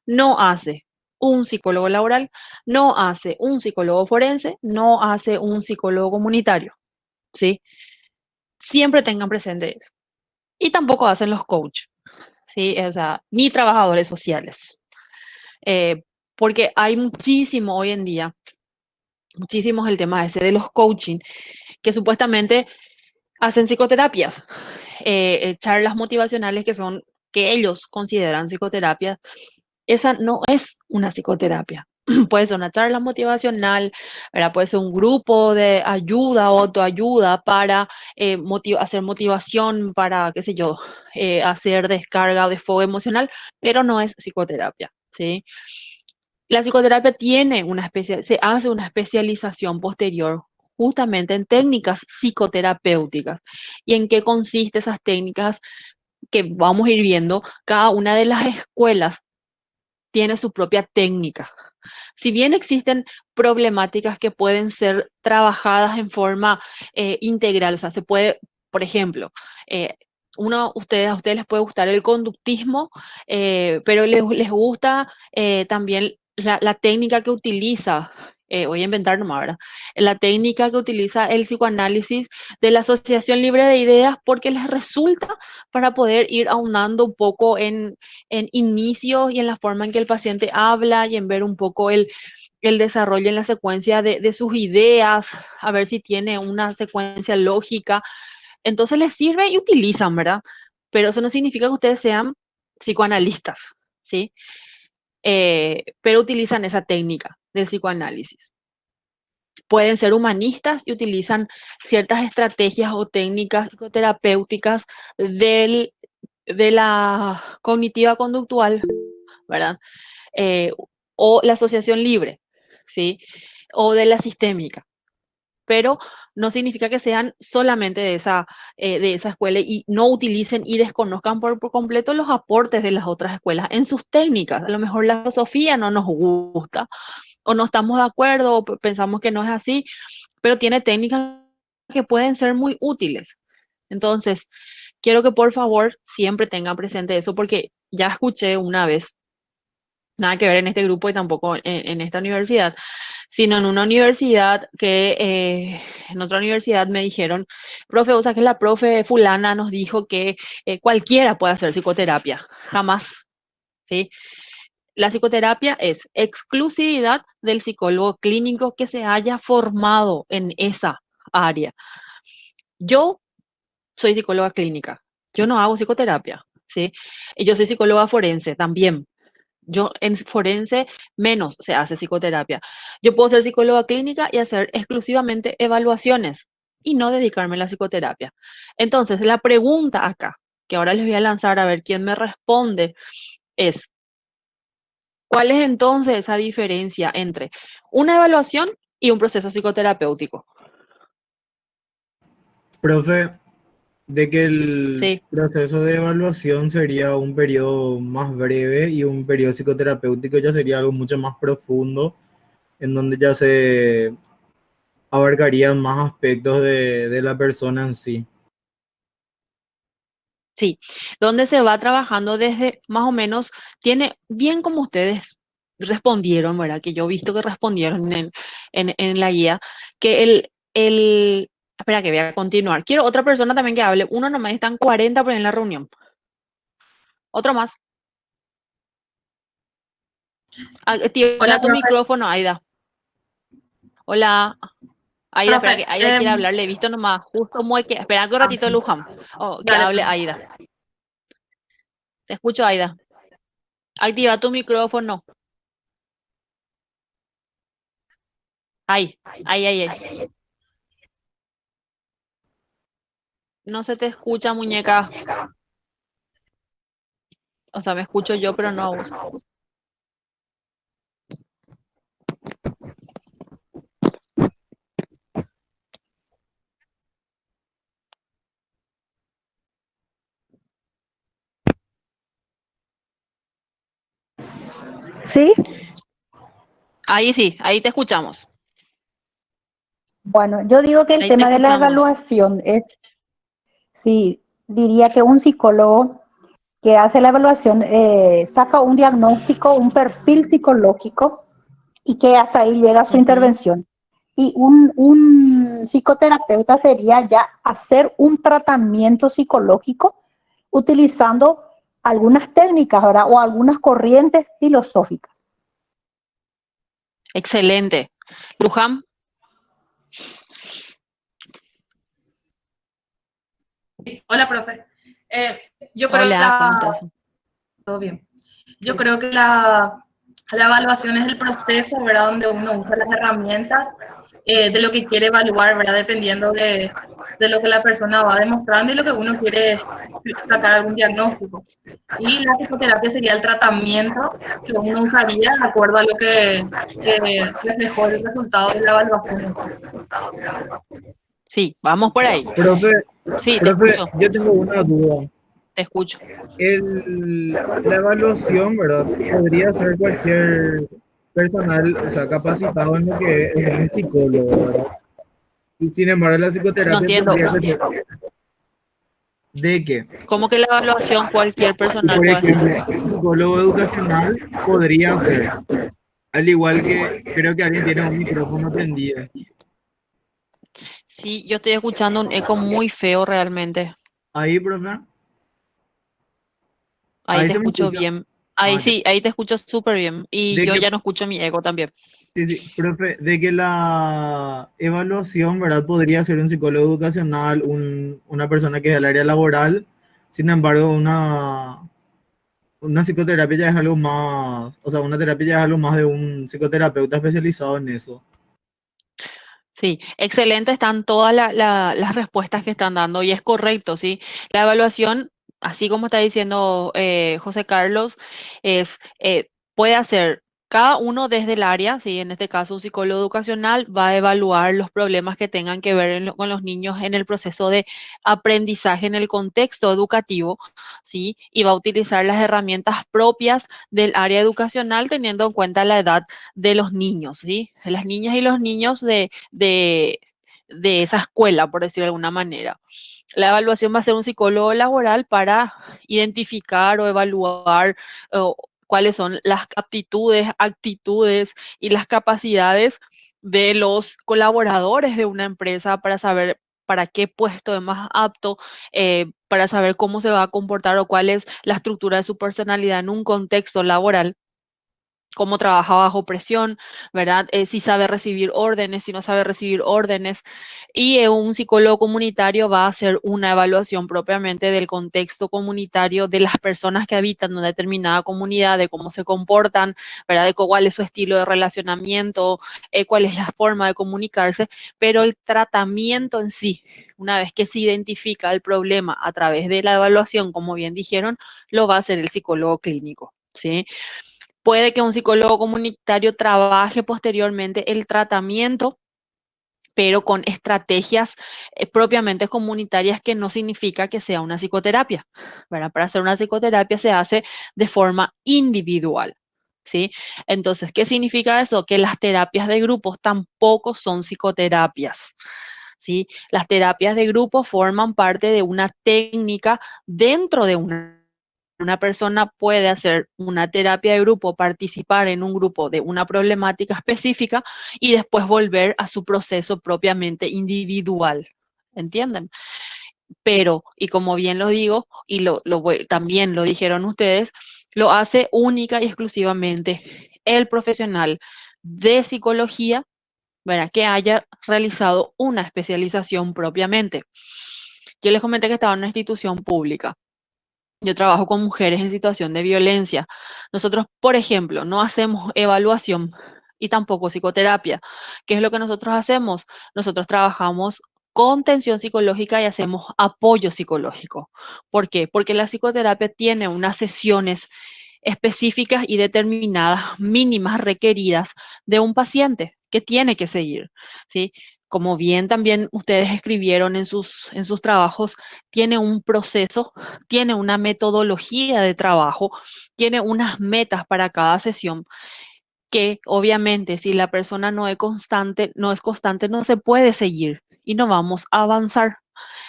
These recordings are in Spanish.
no hace un psicólogo laboral, no hace un psicólogo forense, no hace un psicólogo comunitario, ¿sí? Siempre tengan presente eso. Y tampoco hacen los coaches, ¿sí? O sea, ni trabajadores sociales. Eh, Porque hay muchísimo hoy en día, muchísimo el tema ese de los coaching, que supuestamente hacen psicoterapias, charlas motivacionales que ellos consideran psicoterapias. Esa no es una psicoterapia. Puede ser una charla motivacional, ¿verdad? Puede ser un grupo de ayuda o autoayuda para hacer motivación, para, qué sé yo, hacer descarga o desfogue emocional, pero no es psicoterapia, ¿sí? La psicoterapia se hace una especialización posterior justamente en técnicas psicoterapéuticas. ¿Y en qué consiste esas técnicas que vamos a ir viendo? Cada una de las escuelas tiene su propia técnica. Si bien existen problemáticas que pueden ser trabajadas en forma integral, o sea, se puede, por ejemplo, eh, a ustedes les puede gustar el conductismo, pero les gusta también la técnica que utiliza, voy a inventar nomás, ¿verdad? La técnica que utiliza el psicoanálisis de la asociación libre de ideas porque les resulta para poder ir aunando un poco en inicios y en la forma en que el paciente habla y en ver un poco el desarrollo en la secuencia de sus ideas, a ver si tiene una secuencia lógica. Entonces les sirve y utilizan, ¿verdad? Pero eso no significa que ustedes sean psicoanalistas, ¿sí? Pero utilizan esa técnica del psicoanálisis. Pueden ser humanistas y utilizan ciertas estrategias o técnicas psicoterapéuticas del, de la cognitiva conductual, ¿verdad? Eh, o la asociación libre, ¿sí? O de la sistémica, pero no significa que sean solamente de esa escuela y no utilicen y desconozcan por completo los aportes de las otras escuelas en sus técnicas. A lo mejor la filosofía no nos gusta o no estamos de acuerdo o pensamos que no es así, pero tiene técnicas que pueden ser muy útiles. Entonces, quiero que por favor siempre tengan presente eso porque ya escuché una vez, nada que ver en este grupo y tampoco en esta universidad, sino en una universidad en otra universidad me dijeron, profe, o sea que la profe fulana nos dijo que cualquiera puede hacer psicoterapia, jamás, ¿sí? La psicoterapia es exclusividad del psicólogo clínico que se haya formado en esa área. Yo soy psicóloga clínica, yo no hago psicoterapia, ¿sí? Y yo soy psicóloga forense también. Yo en forense menos se hace psicoterapia. Yo puedo ser psicóloga clínica y hacer exclusivamente evaluaciones y no dedicarme a la psicoterapia. Entonces, la pregunta acá, que ahora les voy a lanzar a ver quién me responde, es, ¿cuál es entonces esa diferencia entre una evaluación y un proceso psicoterapéutico? Profe, de que el Sí, proceso de evaluación sería un periodo más breve y un periodo psicoterapéutico ya sería algo mucho más profundo, en donde ya se abarcarían más aspectos de la persona en sí. sí, donde se va trabajando desde más o menos, tiene bien como ustedes respondieron, ¿verdad? Que yo he visto que respondieron en la guía, que espera que voy a continuar. Quiero otra persona también que hable. Uno nomás, están 40 por ahí en la reunión. Otro más. Hola, Activa tu profe. micrófono, Aida. Hola, Aida, espera que Profe, Aida quiere hablar, le he visto nomás, justo muy que, espera un ratito, Luján, oh, que dale, hable profe. Aida. Te escucho, Aida. Activa tu micrófono. Ay, ay, ay, ay. No se te escucha, muñeca. O sea, me escucho yo, pero no a vos. Sí, Ahí sí, ahí te escuchamos. bueno, yo digo que el Ahí te tema de la escuchamos. evaluación es, sí, diría que un psicólogo que hace la evaluación, saca un diagnóstico, un perfil psicológico y que hasta ahí llega su Ujú. intervención. Y un psicoterapeuta sería ya hacer un tratamiento psicológico utilizando algunas técnicas, ¿verdad? O algunas corrientes filosóficas. Excelente. Luján, Hola, profe. Yo creo que hola, ¿cómo estás? todo bien. Yo creo que la evaluación es el proceso, ¿verdad? Donde uno usa las herramientas de lo que quiere evaluar, ¿verdad? Dependiendo de lo que la persona va demostrando y lo que uno quiere sacar algún diagnóstico. Y la psicoterapia sería el tratamiento que uno usaría de acuerdo a lo que reflejó el resultado de la evaluación en sí. Sí, vamos por ahí. Profe, Sí, profe, yo tengo una duda. te escucho. La evaluación, ¿verdad? Podría ser cualquier personal, o sea, capacitado en lo que es un psicólogo, ¿verdad? Y sin embargo, la No psicoterapia entiendo. tendría que ser de que, ¿Cómo que la evaluación cualquier y personal por puede hacer? ejemplo, un psicólogo educacional podría hacer, al igual que creo que alguien tiene un micrófono prendido. Sí, yo estoy escuchando un eco muy feo realmente. Ahí, profe, Ahí ahí te se me escucho escucha. bien. Ahí Ah, ya. sí, ahí te escucho súper bien. Y De yo que ya no escucho mi eco también. Sí, sí, profe, de que la evaluación, ¿verdad? Podría ser un psicólogo educacional, una persona que es del área laboral, sin embargo, una psicoterapia ya es algo más, o sea, una terapia ya es algo más de un psicoterapeuta especializado en eso. Sí, excelente, están todas las respuestas que están dando y es correcto, ¿sí? La evaluación, así como está diciendo José Carlos, es, puede hacer cada uno desde el área, ¿sí? En este caso, un psicólogo educacional va a evaluar los problemas que tengan que ver con los niños en el proceso de aprendizaje en el contexto educativo, ¿sí? Y va a utilizar las herramientas propias del área educacional teniendo en cuenta la edad de los niños, ¿sí? De las niñas y los niños de esa escuela, por decirlo de alguna manera. La evaluación va a ser un psicólogo laboral para identificar o evaluar cuáles son las aptitudes, actitudes y las capacidades de los colaboradores de una empresa para saber para qué puesto es más apto, para saber cómo se va a comportar o cuál es la estructura de su personalidad en un contexto laboral, cómo trabaja bajo presión, ¿verdad? Si sabe recibir órdenes, si no sabe recibir órdenes. Y un psicólogo comunitario va a hacer una evaluación propiamente del contexto comunitario de las personas que habitan una determinada comunidad, de cómo se comportan, ¿verdad? De cuál es su estilo de relacionamiento, cuál es la forma de comunicarse, pero el tratamiento en sí, una vez que se identifica el problema a través de la evaluación, como bien dijeron, lo va a hacer el psicólogo clínico, ¿sí? Puede que un psicólogo comunitario trabaje posteriormente el tratamiento, pero con estrategias propiamente comunitarias, que no significa que sea una psicoterapia, ¿verdad? Para hacer una psicoterapia se hace de forma individual, ¿sí? Entonces, ¿qué significa eso? Que las terapias de grupos tampoco son psicoterapias, ¿sí? Las terapias de grupo forman parte de una técnica dentro de una persona puede hacer una terapia de grupo, participar en un grupo de una problemática específica y después volver a su proceso propiamente individual. ¿Entienden? Pero, y como bien lo digo, y también lo dijeron ustedes, lo hace única y exclusivamente el profesional de psicología, ¿verdad? Que haya realizado una especialización propiamente. Yo les comenté que estaba en una institución pública. Yo trabajo con mujeres en situación de violencia. Nosotros, por ejemplo, no hacemos evaluación y tampoco psicoterapia. ¿Qué es lo que nosotros hacemos? Nosotros trabajamos con tensión psicológica y hacemos apoyo psicológico. ¿Por qué? Porque la psicoterapia tiene unas sesiones específicas y determinadas, mínimas requeridas de un paciente que tiene que seguir, ¿sí? Como bien también ustedes escribieron en sus trabajos, tiene un proceso, tiene una metodología de trabajo, tiene unas metas para cada sesión que obviamente si la persona no es constante, no se puede seguir y no vamos a avanzar.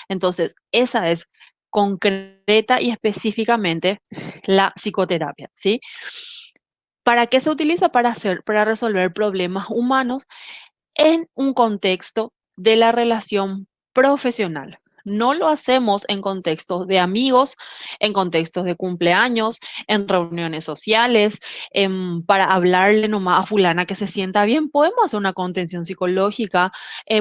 Entonces, esa es concreta y específicamente la psicoterapia, ¿sí? ¿Para qué se utiliza? Para resolver problemas humanos en un contexto de la relación profesional. No lo hacemos en contextos de amigos, en contextos de cumpleaños, en reuniones sociales, para hablarle nomás a fulana que se sienta bien. Podemos hacer una contención psicológica,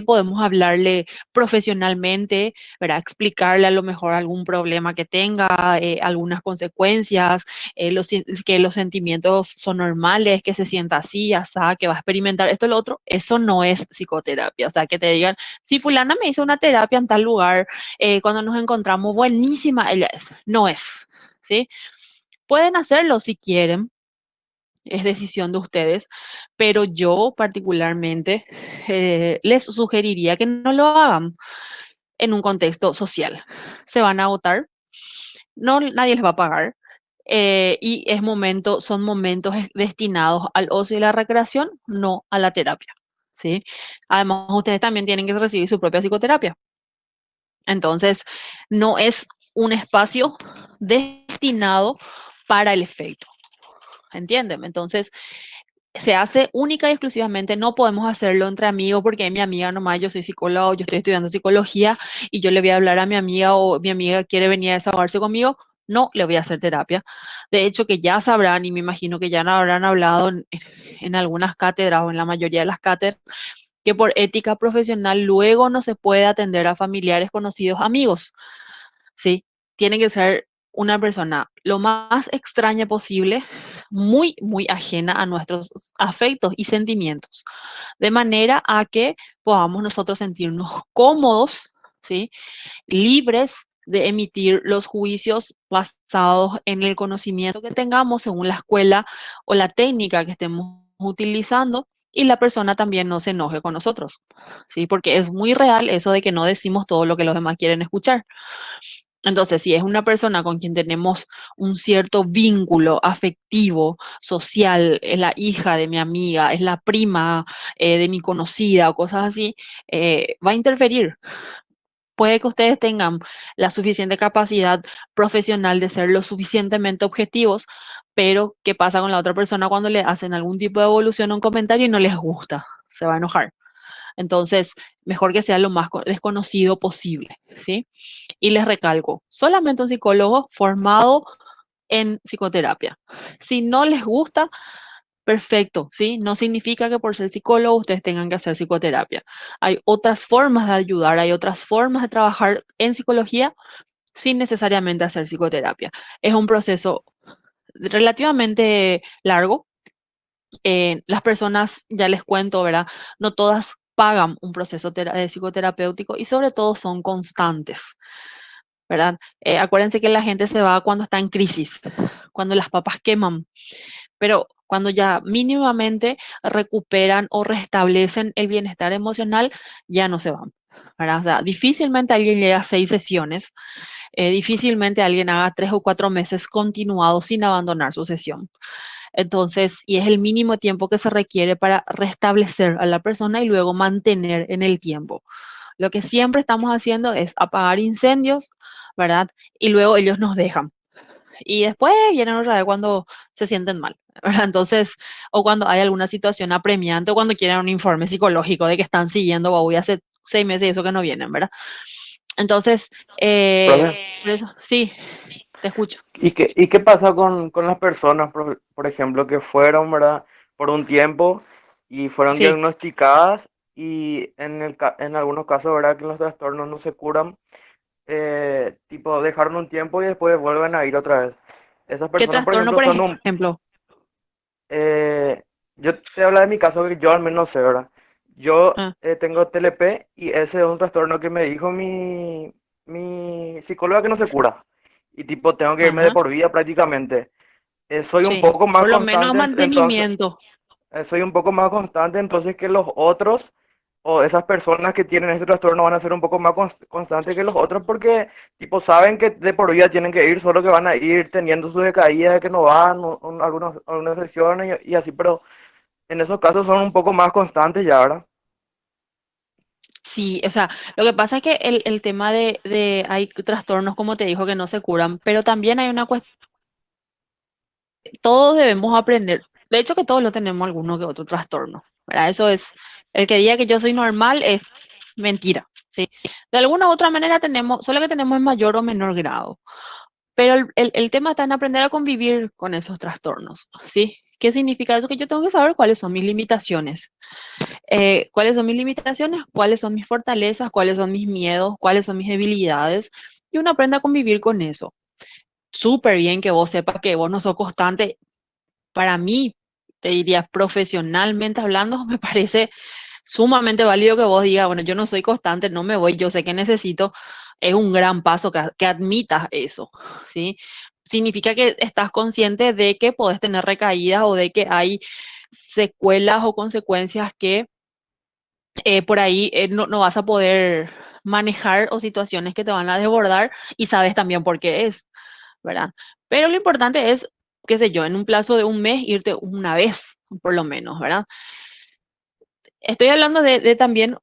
podemos hablarle profesionalmente, ¿verdad? Explicarle a lo mejor algún problema que tenga, algunas consecuencias, que los sentimientos son normales, que se sienta así, asá, que va a experimentar esto, lo otro. Eso no es psicoterapia. O sea, que te digan, si fulana me hizo una terapia en tal lugar, cuando nos encontramos, buenísima, ella es. No es, ¿sí? Pueden hacerlo si quieren, es decisión de ustedes, pero yo particularmente les sugeriría que no lo hagan en un contexto social. Se van a agotar, no, nadie les va a pagar. Y son momentos destinados al ocio y la recreación, no a la terapia, ¿sí? Además, ustedes también tienen que recibir su propia psicoterapia. Entonces, no es un espacio destinado para el efecto, ¿entienden? Entonces, se hace única y exclusivamente, no podemos hacerlo entre amigos porque es mi amiga nomás, yo soy psicóloga o yo estoy estudiando psicología y yo le voy a hablar a mi amiga o mi amiga quiere venir a desahogarse conmigo, no le voy a hacer terapia. De hecho, que ya sabrán y me imagino que ya habrán hablado en algunas cátedras o en la mayoría de las cátedras, que por ética profesional luego no se puede atender a familiares, conocidos, amigos, ¿sí? Tiene que ser una persona lo más extraña posible, muy, muy ajena a nuestros afectos y sentimientos, de manera a que podamos nosotros sentirnos cómodos, ¿sí? Libres de emitir los juicios basados en el conocimiento que tengamos según la escuela o la técnica que estemos utilizando, y la persona también no se enoje con nosotros, ¿sí? Porque es muy real eso de que no decimos todo lo que los demás quieren escuchar. Entonces, si es una persona con quien tenemos un cierto vínculo afectivo, social, es la hija de mi amiga, es la prima de mi conocida o cosas así, va a interferir. Puede que ustedes tengan la suficiente capacidad profesional de ser lo suficientemente objetivos, pero ¿qué pasa con la otra persona cuando le hacen algún tipo de evolución o un comentario y no les gusta? Se va a enojar. Entonces, mejor que sea lo más desconocido posible, ¿sí? Y les recalco, solamente un psicólogo formado en psicoterapia. Si no les gusta, perfecto, ¿sí? No significa que por ser psicólogo ustedes tengan que hacer psicoterapia. Hay otras formas de ayudar, hay otras formas de trabajar en psicología sin necesariamente hacer psicoterapia. Es un proceso relativamente largo. Las personas, ya les cuento, ¿verdad? No todas pagan un proceso psicoterapéutico y sobre todo son constantes, ¿verdad? Acuérdense que la gente se va cuando está en crisis, cuando las papas queman, pero cuando ya mínimamente recuperan o restablecen el bienestar emocional, ya no se van, ¿verdad? O sea, difícilmente alguien llega a 6 sesiones, difícilmente alguien haga 3 o 4 meses continuados sin abandonar su sesión. Entonces, y es el mínimo tiempo que se requiere para restablecer a la persona y luego mantener en el tiempo. Lo que siempre estamos haciendo es apagar incendios, ¿verdad? Y luego ellos nos dejan. Y después vienen otra vez cuando se sienten mal, ¿verdad? Entonces, o cuando hay alguna situación apremiante o cuando quieren un informe psicológico de que están siguiendo a Bobby hace 6 meses y eso que no vienen, ¿verdad? Entonces, Profe, por eso, sí, te escucho. y qué pasa con las personas, por ejemplo, que fueron, ¿verdad? Por un tiempo y fueron Sí, diagnosticadas y en algunos casos, ¿verdad? Que los trastornos no se curan, tipo, dejaron un tiempo y después vuelven a ir otra vez. Esas ¿qué personas, por trastorno, ejemplo, por son ejemplo? eh, yo te hablo de mi caso que yo al menos sé, ¿verdad? Yo Ah, tengo TLP y ese es un trastorno que me dijo mi psicóloga que no se cura. Y tipo, tengo que irme de ajá, por vida prácticamente. Soy un sí. poco más Por lo menos constante, entonces, mantenimiento. soy un poco más constante, entonces que los otros o esas personas que tienen este trastorno van a ser un poco más constantes que los otros porque tipo saben que de por vida tienen que ir, solo que van a ir teniendo sus decaídas de que no van, algunas sesiones y así, pero en esos casos son un poco más constantes ya, ¿verdad? Sí, o sea, lo que pasa es que el tema hay trastornos, como te dijo, que no se curan, pero también hay una cuestión, todos debemos aprender, de hecho que todos lo tenemos alguno que otro trastorno, ¿verdad? Eso es, el que diga que yo soy normal es mentira, ¿sí? De alguna u otra manera tenemos, solo que tenemos en mayor o menor grado, pero el tema está en aprender a convivir con esos trastornos, ¿sí? ¿Qué significa eso? Que yo tengo que saber cuáles son mis limitaciones. ¿Cuáles son mis limitaciones? ¿Cuáles son mis fortalezas? ¿Cuáles son mis miedos? ¿Cuáles son mis debilidades? Y uno aprende a convivir con eso. Súper bien que vos sepas que vos no sos constante. Para mí, te diría, profesionalmente hablando, me parece sumamente válido que vos digas, bueno, yo no soy constante, no me voy, yo sé que necesito. Es un gran paso que admitas eso, ¿sí? Significa que estás consciente de que podés tener recaídas o de que hay secuelas o consecuencias que por ahí no vas a poder manejar o situaciones que te van a desbordar y sabes también por qué es, ¿verdad? Pero lo importante es, qué sé yo, en un plazo de un mes irte una vez, por lo menos, ¿verdad? Estoy hablando de también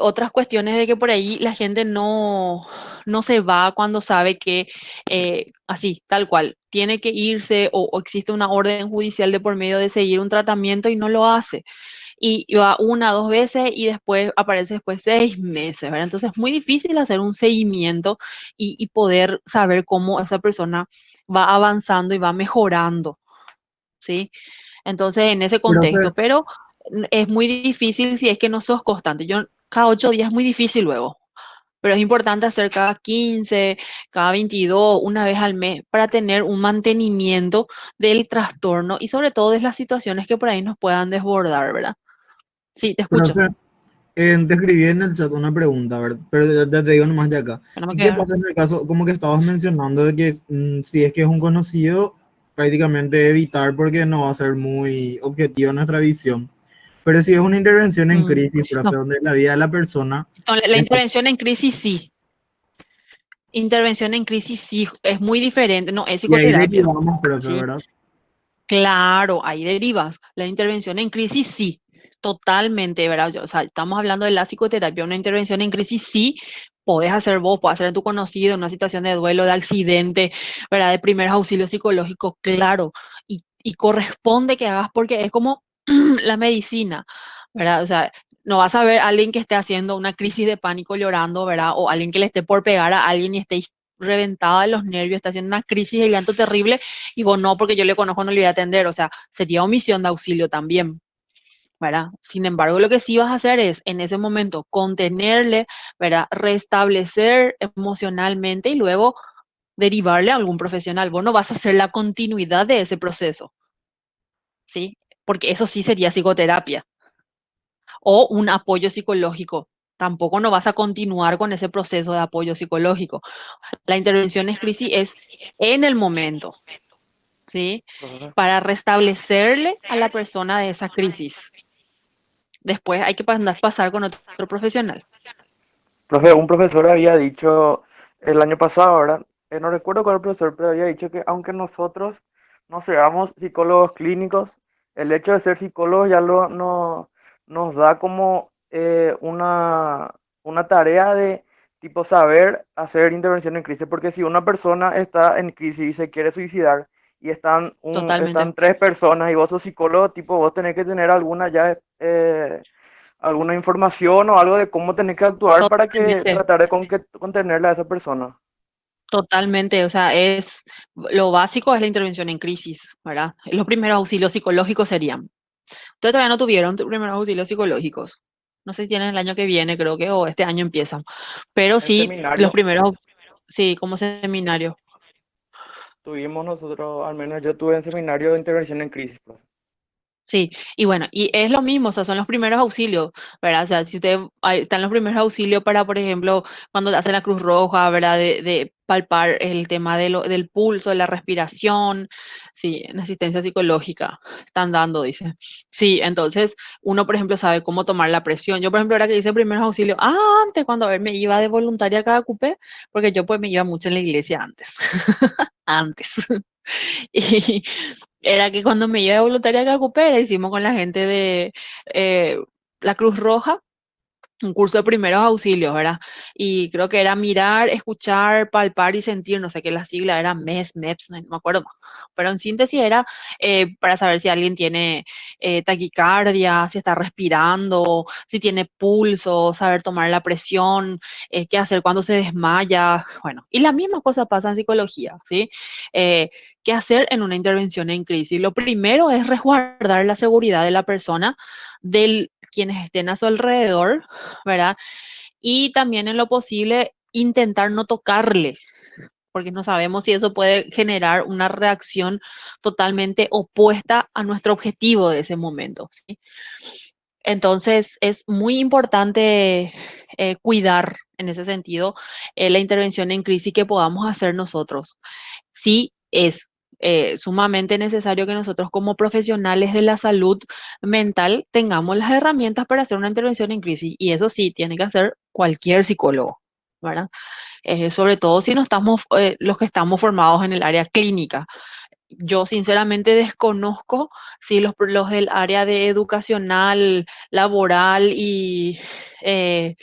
otras cuestiones de que por ahí la gente no se va cuando sabe que así, tal cual, tiene que irse o existe una orden judicial de por medio de seguir un tratamiento y no lo hace y va una, dos veces y después aparece después 6 meses, ¿verdad? Entonces es muy difícil hacer un seguimiento y poder saber cómo esa persona va avanzando y va mejorando, ¿sí? Entonces en ese Profe, contexto, pero es muy difícil si es que no sos constante. Yo cada 8 días es muy difícil luego. Pero es importante hacer cada 15, cada 22, una vez al mes, para tener un mantenimiento del trastorno y sobre todo de las situaciones que por ahí nos puedan desbordar, ¿verdad? Sí, te escucho. profe, te escribí en el chat una pregunta, ¿verdad? Pero ya te digo nomás de acá. Bueno, me ¿Y qué quedaron. pasa en el caso, como que estabas mencionando, de que si es que es un conocido, prácticamente evitar porque no va a ser muy objetivo nuestra visión? Pero si es una intervención en crisis, No, profe, donde la vida de la persona la está... intervención en crisis sí. Intervención en crisis sí, es muy diferente. No, es Y ahí psicoterapia, derivamos, profe, ¿sí? ¿verdad? Claro, ahí derivas. La intervención en crisis sí, totalmente, ¿verdad? O sea, estamos hablando de la psicoterapia, una intervención en crisis sí, podés hacer vos, podés hacer en tu conocido, en una situación de duelo, de accidente, ¿verdad? De primeros auxilios psicológicos, claro. Y corresponde que hagas porque es como la medicina, ¿verdad? O sea, no vas a ver a alguien que esté haciendo una crisis de pánico llorando, ¿verdad? O alguien que le esté por pegar a alguien y esté reventada de los nervios, está haciendo una crisis de llanto terrible y vos no, porque yo le conozco, no le voy a atender, o sea, sería omisión de auxilio también, ¿verdad? Sin embargo, lo que sí vas a hacer es, en ese momento, contenerle, ¿verdad? Restablecer emocionalmente y luego derivarle a algún profesional. Vos no vas a hacer la continuidad de ese proceso, ¿sí? Porque eso sí sería psicoterapia o un apoyo psicológico. Tampoco no vas a continuar con ese proceso de apoyo psicológico. La intervención en crisis es en el momento, ¿sí? Profe, Para restablecerle a la persona de esa crisis. Después hay que pasar con otro profesional. Profe, un profesor había dicho el año pasado, ¿verdad? No recuerdo cuál profesor, pero había dicho que aunque nosotros no seamos psicólogos clínicos, el hecho de ser psicólogos ya no, nos da como una tarea de tipo saber hacer intervención en crisis, porque si una persona está en crisis y se quiere suicidar y Totalmente, están tres personas y vos sos psicólogo, tipo vos tenés que tener alguna ya alguna información o algo de cómo tenés que actuar para que totalmente, tratar de contenerle a esa persona. totalmente. O sea, lo básico es la intervención en crisis, ¿verdad? Los primeros auxilios psicológicos serían. Ustedes todavía no tuvieron primeros auxilios psicológicos. No sé si tienen el año que viene, creo que, o este año empiezan. Pero En sí, los seminario primeros, sí, como seminario. tuvimos nosotros, al menos yo tuve en seminario de intervención en crisis, pues. Sí, y bueno, y es lo mismo, o sea, son los primeros auxilios, ¿verdad? O sea, si usted, están los primeros auxilios para, por ejemplo, cuando hacen la Cruz Roja, ¿verdad? De palpar el tema del pulso, de la respiración, sí, en asistencia psicológica, están dando, dice. Sí, entonces, uno, por ejemplo, sabe cómo tomar la presión. Yo, por ejemplo, ahora que hice primeros auxilios, antes, cuando me iba de voluntaria a cada cupé, porque yo pues me iba mucho en la iglesia antes, antes. Y era que cuando me iba de voluntaria a Cacupera, hicimos con la gente de eh, la Cruz Roja, un curso de primeros auxilios, ¿verdad? Y creo que era mirar, escuchar, palpar y sentir, no sé qué la sigla era, MEPS, no me acuerdo más. Pero en síntesis era para saber si alguien tiene taquicardia, si está respirando, si tiene pulso, saber tomar la presión, qué hacer cuando se desmaya. Bueno, y la misma cosa pasa en psicología, ¿sí? Eh, ¿Qué hacer en una intervención en crisis? Lo primero es resguardar la seguridad de la persona, de quienes estén a su alrededor, ¿verdad? Y también en lo posible intentar no tocarle, porque no sabemos si eso puede generar una reacción totalmente opuesta a nuestro objetivo de ese momento, ¿sí? Entonces es muy importante cuidar en ese sentido la intervención en crisis que podamos hacer nosotros. Sí es sumamente necesario que nosotros como profesionales de la salud mental tengamos las herramientas para hacer una intervención en crisis y eso sí, tiene que hacer cualquier psicólogo, ¿verdad? Sobre todo si no estamos, los que estamos formados en el área clínica. Yo sinceramente desconozco si los del área de educacional, laboral y eh,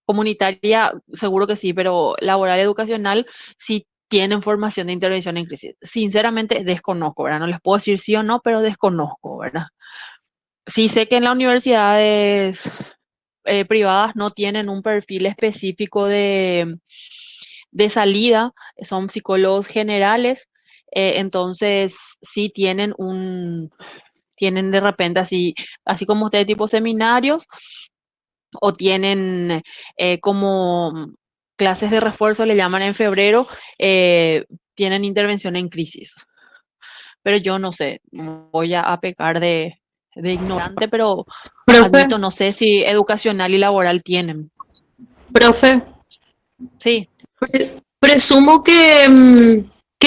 comunitaria, seguro que sí, pero laboral, educacional, sí tienen formación de intervención en crisis. Sinceramente desconozco, ¿verdad? No les puedo decir sí o no, pero desconozco, ¿verdad? Sí sé que en las universidades privadas no tienen un perfil específico de salida, son psicólogos generales, entonces sí tienen de repente así como ustedes tipo seminarios o tienen como clases de refuerzo, le llaman en febrero, tienen intervención en crisis. Pero yo no sé, voy a pecar de ignorante, pero Profe, admito, no sé si educacional y laboral tienen. profe, Sí, presumo que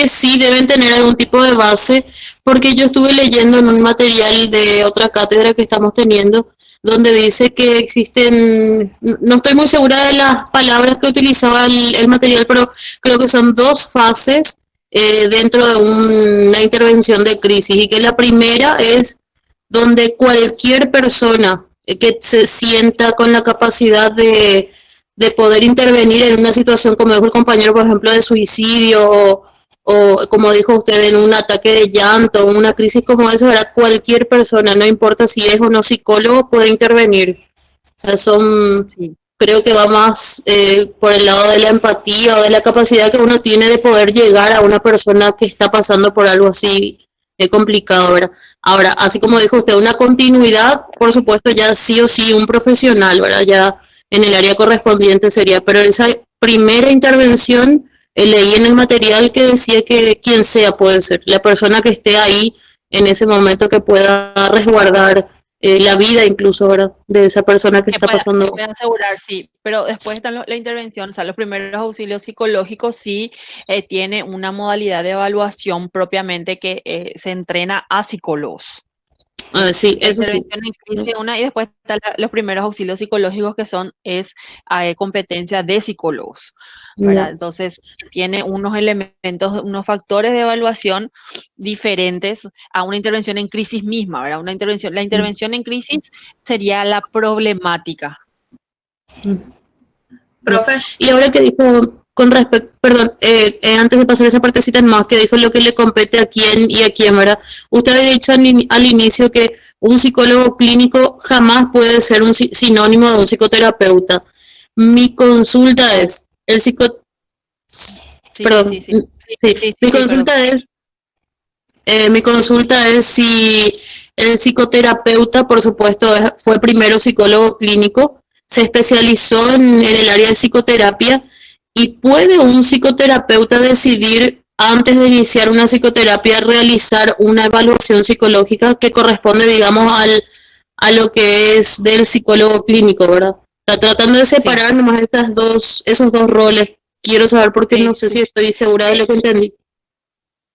sí deben tener algún tipo de base, porque yo estuve leyendo en un material de otra cátedra que estamos teniendo, donde dice que existen, no estoy muy segura de las palabras que utilizaba el material, pero creo que son dos fases dentro de una intervención de crisis, y que la primera es donde cualquier persona que se sienta con la capacidad de poder intervenir en una situación, como dijo el compañero, por ejemplo, de suicidio o como dijo usted, en un ataque de llanto, una crisis como esa, ¿verdad? Cualquier persona, no importa si es o no psicólogo, puede intervenir. O sea, sí. creo que va más por el lado de la empatía o de la capacidad que uno tiene de poder llegar a una persona que está pasando por algo así complicado, ¿verdad? Ahora, así como dijo usted, una continuidad, por supuesto, ya sí o sí un profesional, ¿verdad? Ya en el área correspondiente sería, pero esa primera intervención leí en el material que decía que quien sea puede ser, la persona que esté ahí en ese momento que pueda resguardar la vida incluso, ¿verdad? De esa persona que está Que pasando. pueda asegurar, sí, pero después está la intervención, o sea, los primeros auxilios psicológicos sí tiene una modalidad de evaluación propiamente que se entrena a psicólogos. ¿Sí? Sí, La eso sí. intervención en crisis es una y después están los primeros auxilios psicológicos que es competencia de psicólogos, No. ¿verdad? Entonces tiene unos elementos, unos factores de evaluación diferentes a una intervención en crisis misma, ¿verdad? La intervención en crisis sería la problemática. Profe, Y ahora que dijo, con respecto, perdón, antes de pasar esa partecita en más, que dijo lo que le compete a quién y a quién, ¿verdad? Usted había dicho al inicio que un psicólogo clínico jamás puede ser un sinónimo de un psicoterapeuta. Mi consulta es, Sí, sí, perdón, sí, sí. Sí, sí, sí, sí, sí, perdón. mi consulta es si el psicoterapeuta, por supuesto, fue primero psicólogo clínico, se especializó en el área de psicoterapia y puede un psicoterapeuta decidir antes de iniciar una psicoterapia realizar una evaluación psicológica que corresponde, digamos, a lo que es del psicólogo clínico, ¿verdad? Está tratando de Sí, separar nomás esos dos roles. Quiero saber porque no sí, sé sí. si estoy segura de lo que entendí.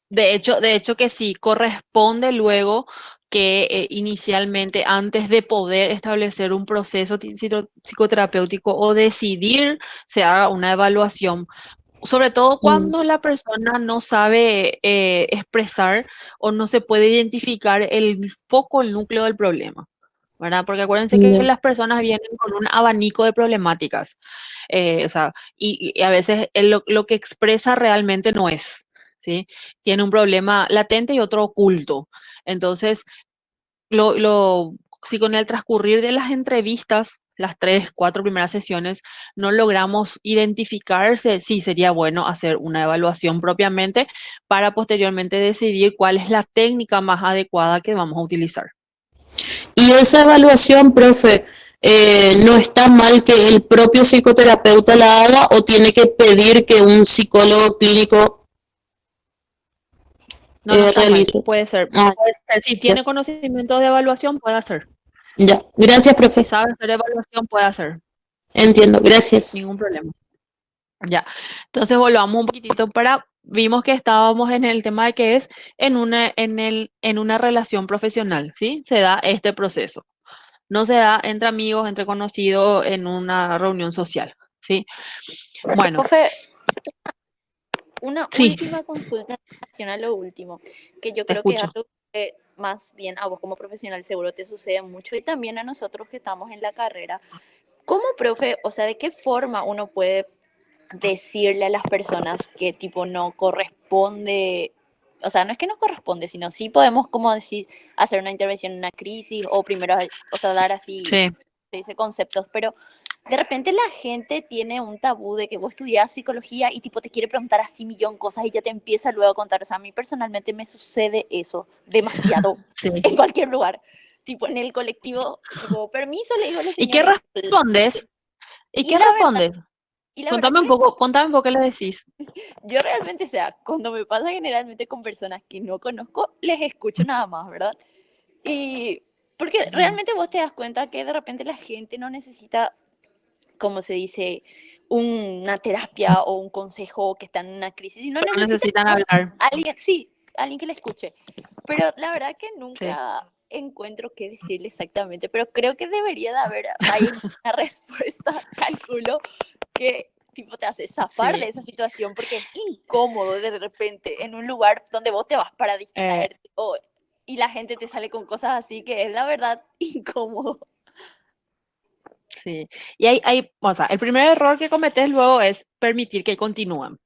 De hecho que sí, corresponde luego que inicialmente, antes de poder establecer un proceso psicoterapéutico o decidir, se haga una evaluación. Sobre todo Mm, cuando la persona no sabe expresar o no se puede identificar el foco, el núcleo del problema, ¿verdad? Porque acuérdense que las personas vienen con un abanico de problemáticas, o sea, y a veces lo que expresa realmente no es, ¿sí? Tiene un problema latente y otro oculto. Entonces, si con el transcurrir de las entrevistas, las 3, 4 primeras sesiones, no logramos identificarse, sí sería bueno hacer una evaluación propiamente para posteriormente decidir cuál es la técnica más adecuada que vamos a utilizar. Y esa evaluación, profe, ¿no está mal que el propio psicoterapeuta la haga o tiene que pedir que un psicólogo clínico No, no está mal, realice? puede ser. Ah, Puede ser. Si tiene conocimiento de evaluación, puede hacer. ya, gracias, Si profe. sabe hacer evaluación, puede hacer. Entiendo, gracias. Ningún problema. Ya. Entonces volvamos un poquitito vimos que estábamos en el tema de que es en una relación profesional, ¿sí? Se da este proceso. No se da entre amigos, entre conocidos, en una reunión social, ¿sí? Bueno, Profe, una sí, última consulta en relación a lo último, que yo te creo que es escucho. algo que más bien a vos como profesional seguro te sucede mucho y también a nosotros que estamos en la carrera. ¿Cómo, profe, o sea, de qué forma uno puede decirle a las personas que tipo no corresponde, o sea, no es que no corresponde, sino sí podemos, como decir, hacer una intervención en una crisis o primero, o sea, dar así, Sí, se dice conceptos, pero de repente la gente tiene un tabú de que vos estudias psicología y tipo te quiere preguntar así millón cosas y ya te empieza luego a contar. O sea, a mí personalmente me sucede eso demasiado sí. en cualquier lugar. Tipo en el colectivo, tipo, permiso, le digo a la ¿Y qué señora. respondes? ¿Y Y qué la verdad, respondes? y la verdad que Contame un poco qué le decís. yo realmente, o sea, cuando me pasa generalmente con personas que no conozco, les escucho nada más, ¿verdad? Y porque realmente vos te das cuenta que de repente la gente no necesita, como se dice, una terapia o un consejo que está en una crisis, sino Pero necesita necesitan no sé, hablar. alguien, sí, alguien que le escuche. Pero la verdad que Sí. nunca encuentro qué decirle exactamente, pero creo que debería de haber ahí una respuesta, calculo, que tipo te hace zafar de Sí. esa situación porque es incómodo de repente en un lugar donde vos te vas para distraerte y la gente te sale con cosas así que es la verdad incómodo. Sí. Y o sea, el primer error que cometes luego es permitir que continúen,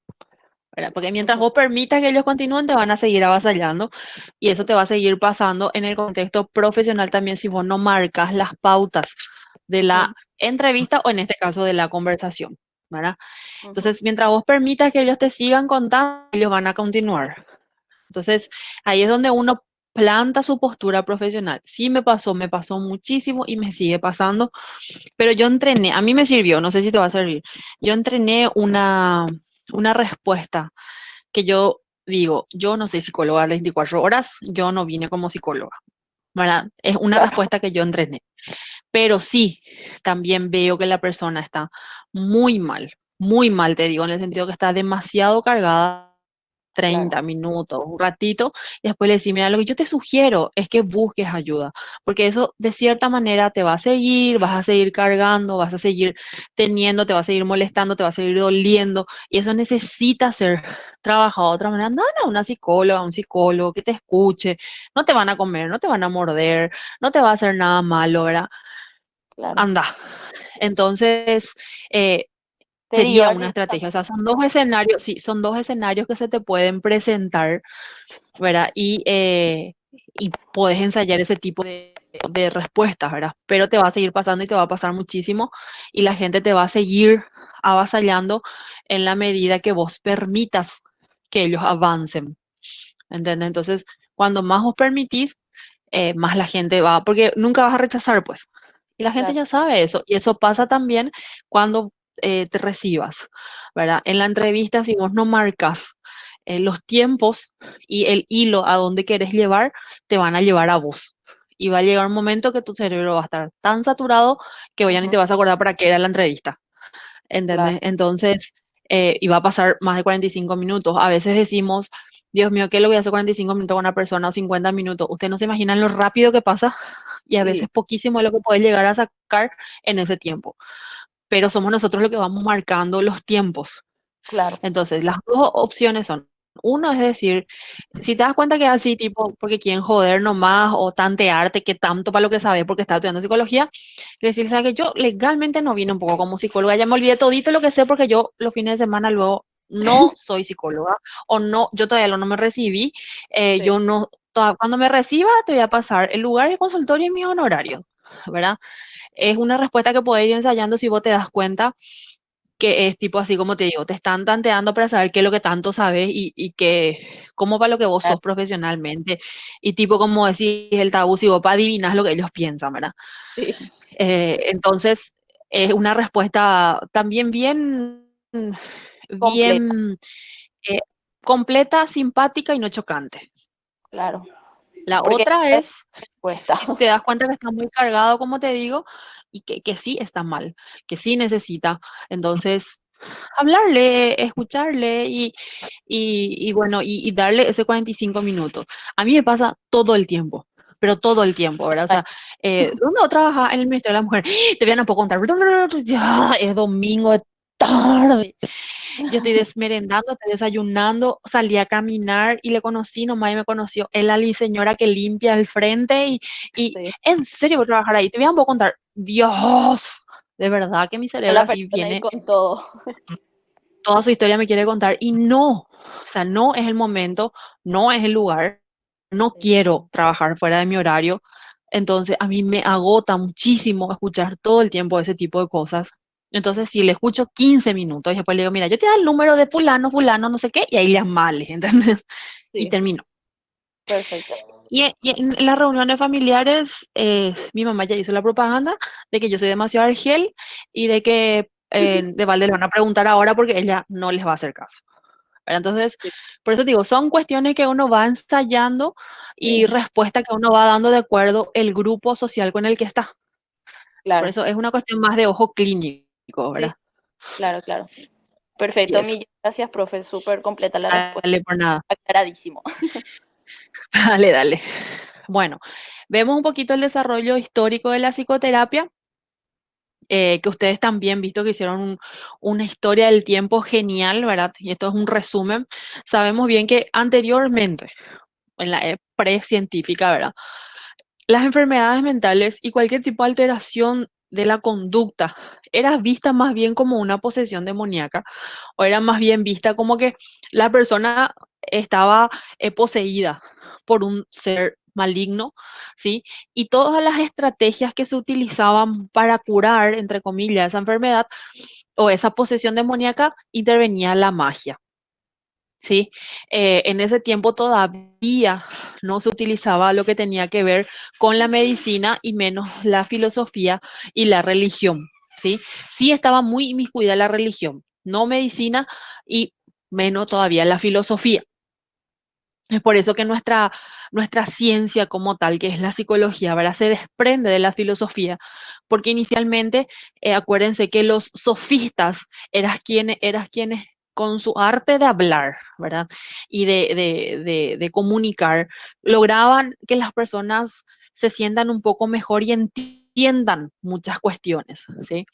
¿verdad? Porque mientras vos permitas que ellos continúen, te van a seguir avasallando y eso te va a seguir pasando en el contexto profesional también si vos no marcas las pautas de la entrevista o en este caso de la conversación, ¿verdad? Entonces, mientras vos permitas que ellos te sigan contando, ellos van a continuar. Entonces, ahí es donde uno planta su postura profesional. Sí me pasó muchísimo y me sigue pasando, pero yo entrené, a mí me sirvió, no sé si te va a servir. Yo entrené una respuesta que yo digo, yo no soy psicóloga a las 24 horas, yo no vine como psicóloga, ¿verdad? Es una Claro. respuesta que yo entrené, pero sí, también veo que la persona está muy mal, te digo, en el sentido que está demasiado cargada. 30 minutos, un ratito, y después le decís, mira, lo que yo te sugiero es que busques ayuda, porque eso de cierta manera te va a seguir, vas a seguir cargando, vas a seguir teniendo, te va a seguir molestando, te va a seguir doliendo, y eso necesita ser trabajado de otra manera. Anda a una psicóloga, un psicólogo que te escuche, no te van a comer, no te van a morder, no te va a hacer nada malo, ¿verdad? Claro. Anda. Entonces, eh, sería Derivar una estrategia. O directamente. sea, son dos escenarios, sí, son dos escenarios que se te pueden presentar, ¿verdad? Y puedes ensayar ese tipo de respuestas, ¿verdad? Pero te va a seguir pasando y te va a pasar muchísimo y la gente te va a seguir avasallando en la medida que vos permitas que ellos avancen, ¿entendés? Entonces, cuando más vos permitís, más la gente va, porque nunca vas a rechazar, pues. Y la gente Claro. ya sabe eso. Y eso pasa también cuando te recibas, ¿verdad? En la entrevista, si vos no marcas los tiempos y el hilo a dónde querés llevar, te van a llevar a vos. Y va a llegar un momento que tu cerebro va a estar tan saturado que ya ni te vas a acordar para qué era la entrevista. ¿Entendés? Claro. Entonces, y va a pasar más de 45 minutos. A veces decimos, Dios mío, ¿qué le voy a hacer 45 minutos con una persona o 50 minutos? Ustedes no se imaginan lo rápido que pasa y a veces Sí, poquísimo es lo que puedes llegar a sacar en ese tiempo. Pero somos nosotros los que vamos marcando los tiempos. claro. Entonces, las dos opciones son Uno es decir, si te das cuenta que es así, tipo, porque quieren joder nomás o tantearte, que tanto para lo que sabes porque estás estudiando psicología, le decir, ¿sabes que yo legalmente no vine un poco como psicóloga? Ya me olvidé todito lo que sé porque yo los fines de semana luego no soy psicóloga o no, yo todavía no me recibí, Sí, yo no, cuando me reciba te voy a pasar el lugar, el consultorio y mi honorario, ¿verdad? Es una respuesta que puedes ir ensayando si vos te das cuenta que es tipo así como te digo, te están tanteando para saber qué es lo que tanto sabes y cómo va lo que vos claro, sos profesionalmente. Y tipo como decís el tabú, si vos para adivinar lo que ellos piensan, ¿verdad? sí, Entonces, es una respuesta también completa, bien eh, completa, simpática y no chocante. claro. La Porque otra es es, respuesta. te das cuenta que está muy cargado, como te digo, y que sí está mal, que sí necesita. Entonces, hablarle, escucharle y bueno, y darle ese 45 minutos. A mí me pasa todo el tiempo, pero todo el tiempo, ¿verdad? O sea, uno trabaja en el Ministerio de la Mujer, te voy a no puedo contar, ya, es domingo, es tarde. Yo estoy desmerendando, estoy desayunando, salí a caminar y le conocí nomás y me conoció. Es la señora que limpia el frente y Sí. en serio voy a trabajar ahí. Te voy a poco contar. Dios, de verdad que mi A cerebro la así persona y viene, con todo. toda su historia me quiere contar y no, o sea, no es el momento, no es el lugar, no Sí, quiero trabajar fuera de mi horario. Entonces a mí me agota muchísimo escuchar todo el tiempo ese tipo de cosas. Entonces, si le escucho 15 minutos y después le digo, mira, yo te doy el número de fulano, fulano, no sé qué, y ahí llamale, ¿entendés? Y sí, termino. perfecto. Y en las reuniones familiares, mi mamá ya hizo la propaganda de que yo soy demasiado argel y de que de balde le van a preguntar ahora porque ella no les va a hacer caso. ¿Verdad? Entonces, Sí, por eso digo, son cuestiones que uno va ensayando y sí, respuesta que uno va dando de acuerdo el grupo social con el que está. Por claro. eso es una cuestión más de ojo clínico, Sí, ¿verdad? sí, claro, claro. Y Perfecto, eso. mil gracias, profe. Súper completa la respuesta. Dale por nada. Aclaradísimo. Dale, dale. Bueno, vemos un poquito el desarrollo histórico de la psicoterapia, que ustedes también visto que hicieron una historia del tiempo genial, ¿verdad? Y esto es un resumen. Sabemos bien que anteriormente, en la precientífica, ¿verdad? Las enfermedades mentales y cualquier tipo de alteración de la conducta era vista más bien como una posesión demoníaca o era más bien vista como que la persona estaba poseída por un ser maligno, ¿sí? Y todas las estrategias que se utilizaban para curar, entre comillas, esa enfermedad o esa posesión demoníaca, intervenía la magia. Sí, en ese tiempo todavía no se utilizaba lo que tenía que ver con la medicina y menos la filosofía y la religión, ¿sí? Sí estaba muy inmiscuida la religión, no medicina y menos todavía la filosofía. Es por eso que nuestra ciencia como tal, que es la psicología, ¿verdad? Se desprende de la filosofía, porque inicialmente, acuérdense que los sofistas eran quienes con su arte de hablar, ¿verdad? Y de comunicar, lograban que las personas se sientan un poco mejor y entiendan muchas cuestiones, ¿sí?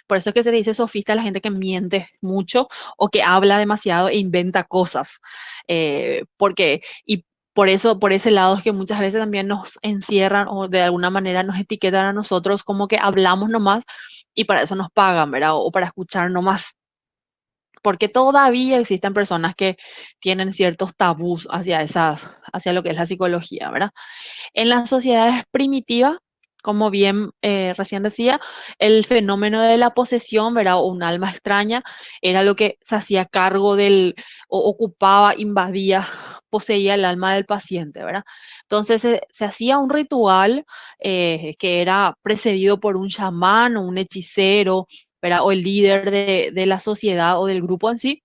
Por eso es que se le dice sofista a la gente que miente mucho o que habla demasiado e inventa cosas. Y por eso, por ese lado es que muchas veces también nos encierran o de alguna manera nos etiquetan a nosotros como que hablamos nomás y para eso nos pagan, ¿verdad? O para escuchar nomás. Porque todavía existen personas que tienen ciertos tabús hacia lo que es la psicología, ¿verdad? En las sociedades primitivas, como bien recién decía, el fenómeno de la posesión, ¿verdad? O un alma extraña, era lo que se hacía cargo o ocupaba, invadía, poseía el alma del paciente, ¿verdad? Entonces se hacía un ritual que era precedido por un chamán o un hechicero, ¿verdad? O el líder de la sociedad o del grupo en sí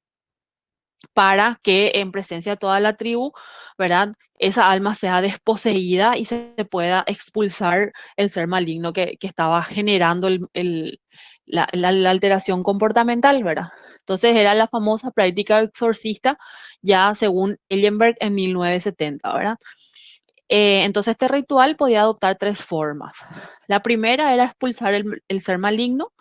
para que en presencia de toda la tribu, ¿verdad? Esa alma sea desposeída y se pueda expulsar el ser maligno que estaba generando la alteración comportamental, ¿verdad? Entonces era la famosa práctica exorcista ya según Ellenberg en 1970, ¿verdad? Entonces este ritual podía adoptar tres formas. La primera era expulsar el ser maligno,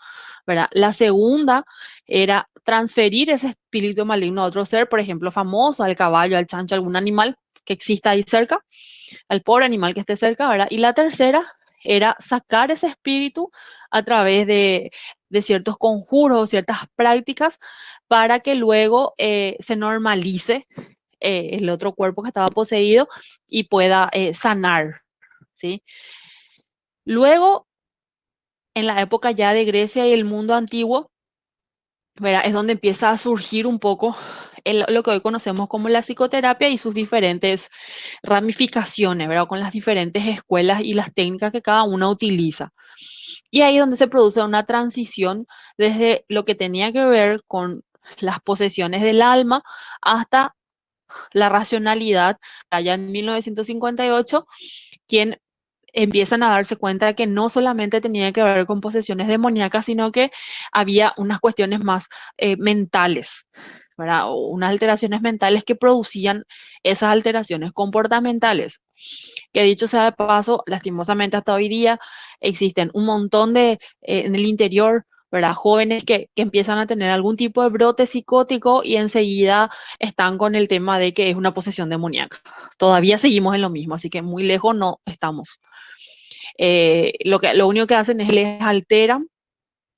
¿verdad? La segunda era transferir ese espíritu maligno a otro ser, por ejemplo, famoso, al caballo, al chancho, algún animal que exista ahí cerca, al pobre animal que esté cerca, ¿verdad? Y la tercera era sacar ese espíritu a través de ciertos conjuros, ciertas prácticas, para que luego se normalice el otro cuerpo que estaba poseído y pueda sanar, ¿sí? Luego, en la época ya de Grecia y el mundo antiguo, ¿verdad? Es donde empieza a surgir un poco lo que hoy conocemos como la psicoterapia y sus diferentes ramificaciones, ¿verdad? Con las diferentes escuelas y las técnicas que cada una utiliza. Y ahí es donde se produce una transición desde lo que tenía que ver con las posesiones del alma hasta la racionalidad, allá en 1958, quien empiezan a darse cuenta de que no solamente tenía que ver con posesiones demoníacas, sino que había unas cuestiones más mentales, ¿verdad? O unas alteraciones mentales que producían esas alteraciones comportamentales. Que dicho sea de paso, lastimosamente hasta hoy día existen un montón en el interior, ¿verdad? Jóvenes que empiezan a tener algún tipo de brote psicótico y enseguida están con el tema de que es una posesión demoníaca. Todavía seguimos en lo mismo, así que muy lejos no estamos. Lo único que hacen es les alteran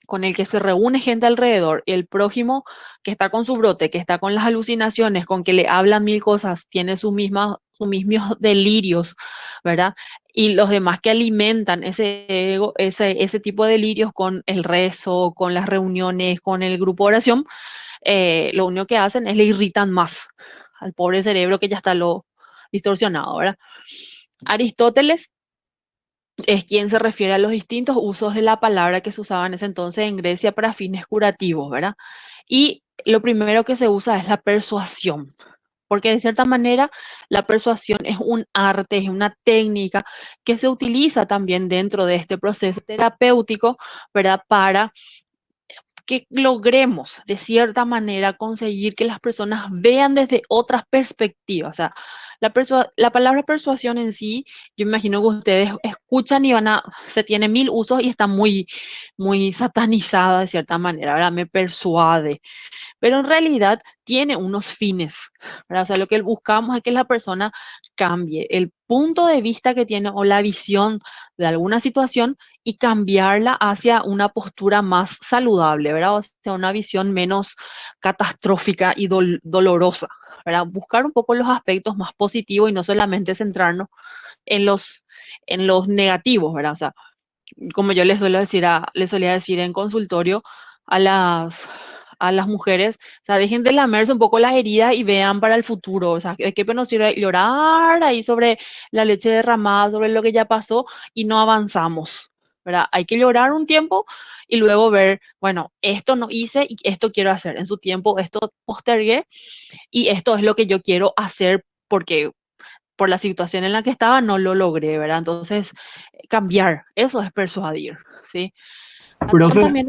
con el que se reúne gente alrededor, el prójimo que está con su brote, que está con las alucinaciones, con que le hablan mil cosas, tiene sus mismos delirios, ¿verdad? Y los demás que alimentan ese ego, ese tipo de delirios con el rezo, con las reuniones, con el grupo de oración, lo único que hacen es le irritan más al pobre cerebro que ya está lo distorsionado, ¿verdad? Aristóteles es quien se refiere a los distintos usos de la palabra que se usaba en ese entonces en Grecia para fines curativos, ¿verdad? Y lo primero que se usa es la persuasión, porque de cierta manera la persuasión es un arte, es una técnica que se utiliza también dentro de este proceso terapéutico, ¿verdad? Para que logremos de cierta manera conseguir que las personas vean desde otras perspectivas. O sea, la palabra persuasión en sí, yo imagino que ustedes escuchan y se tiene mil usos y está muy satanizada de cierta manera, ¿verdad? Me persuade, pero en realidad tiene unos fines, ¿verdad? O sea, lo que buscamos es que la persona cambie el punto de vista que tiene o la visión de alguna situación y cambiarla hacia una postura más saludable, ¿verdad? O sea, una visión menos catastrófica y dolorosa, ¿verdad? Buscar un poco los aspectos más positivos y no solamente centrarnos en en los negativos, ¿verdad? O sea, como yo les solía decir en consultorio a a las mujeres, o sea, dejen de lamerse un poco las heridas y vean para el futuro, o sea, ¿de qué nos sirve llorar ahí sobre la leche derramada, sobre lo que ya pasó y no avanzamos, ¿verdad? Hay que llorar un tiempo y luego ver, bueno, esto no hice y esto quiero hacer. En su tiempo esto postergué y esto es lo que yo quiero hacer porque por la situación en la que estaba no lo logré, ¿verdad? Entonces, cambiar, eso es persuadir, ¿sí? Profe, También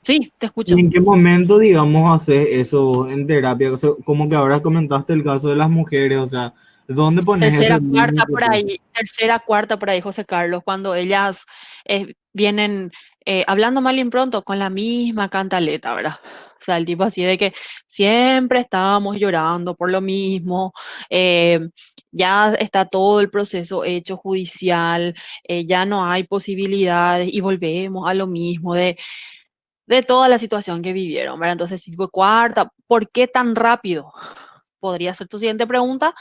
sí, te ¿y escucho. en qué momento, digamos, haces eso en terapia? O sea, como que ahora comentaste el caso de las mujeres, o sea, ¿dónde pones ese Tercera, cuarta límite, por pues? ahí, tercera, cuarta por ahí, José Carlos, cuando ellas vienen hablando mal y pronto con la misma cantaleta, ¿verdad? O sea, el tipo así de que siempre estábamos llorando por lo mismo, eh, ya está todo el proceso hecho judicial, ya no hay posibilidades y volvemos a lo mismo de toda la situación que vivieron, ¿verdad? Entonces, tipo, cuarta, ¿por qué tan rápido? Podría ser tu siguiente pregunta,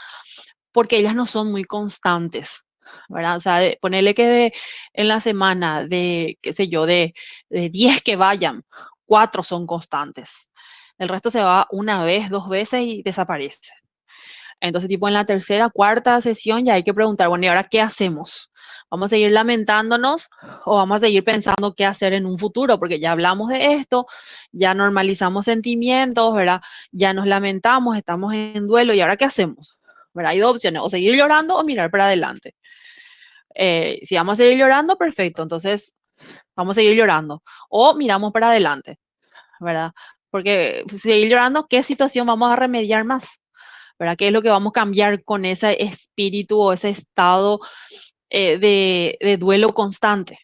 porque ellas no son muy constantes, ¿verdad? O sea, ponerle que en la semana qué sé yo, de 10 que vayan, 4 son constantes. El resto se va una vez, dos veces y desaparece. Entonces, tipo en la tercera, cuarta sesión ya hay que preguntar, bueno, ¿y ahora qué hacemos? ¿Vamos a seguir lamentándonos o vamos a seguir pensando qué hacer en un futuro? Porque ya hablamos de esto, ya normalizamos sentimientos, ¿verdad? Ya nos lamentamos, estamos en duelo y ahora ¿qué hacemos? ¿Verdad? Hay dos opciones, o seguir llorando o mirar para adelante. Si vamos a seguir llorando, perfecto, entonces vamos a seguir llorando o miramos para adelante, ¿verdad? Porque seguir llorando, ¿qué situación vamos a remediar más? ¿Verdad? ¿Qué es lo que vamos a cambiar con ese espíritu o ese estado de duelo constante?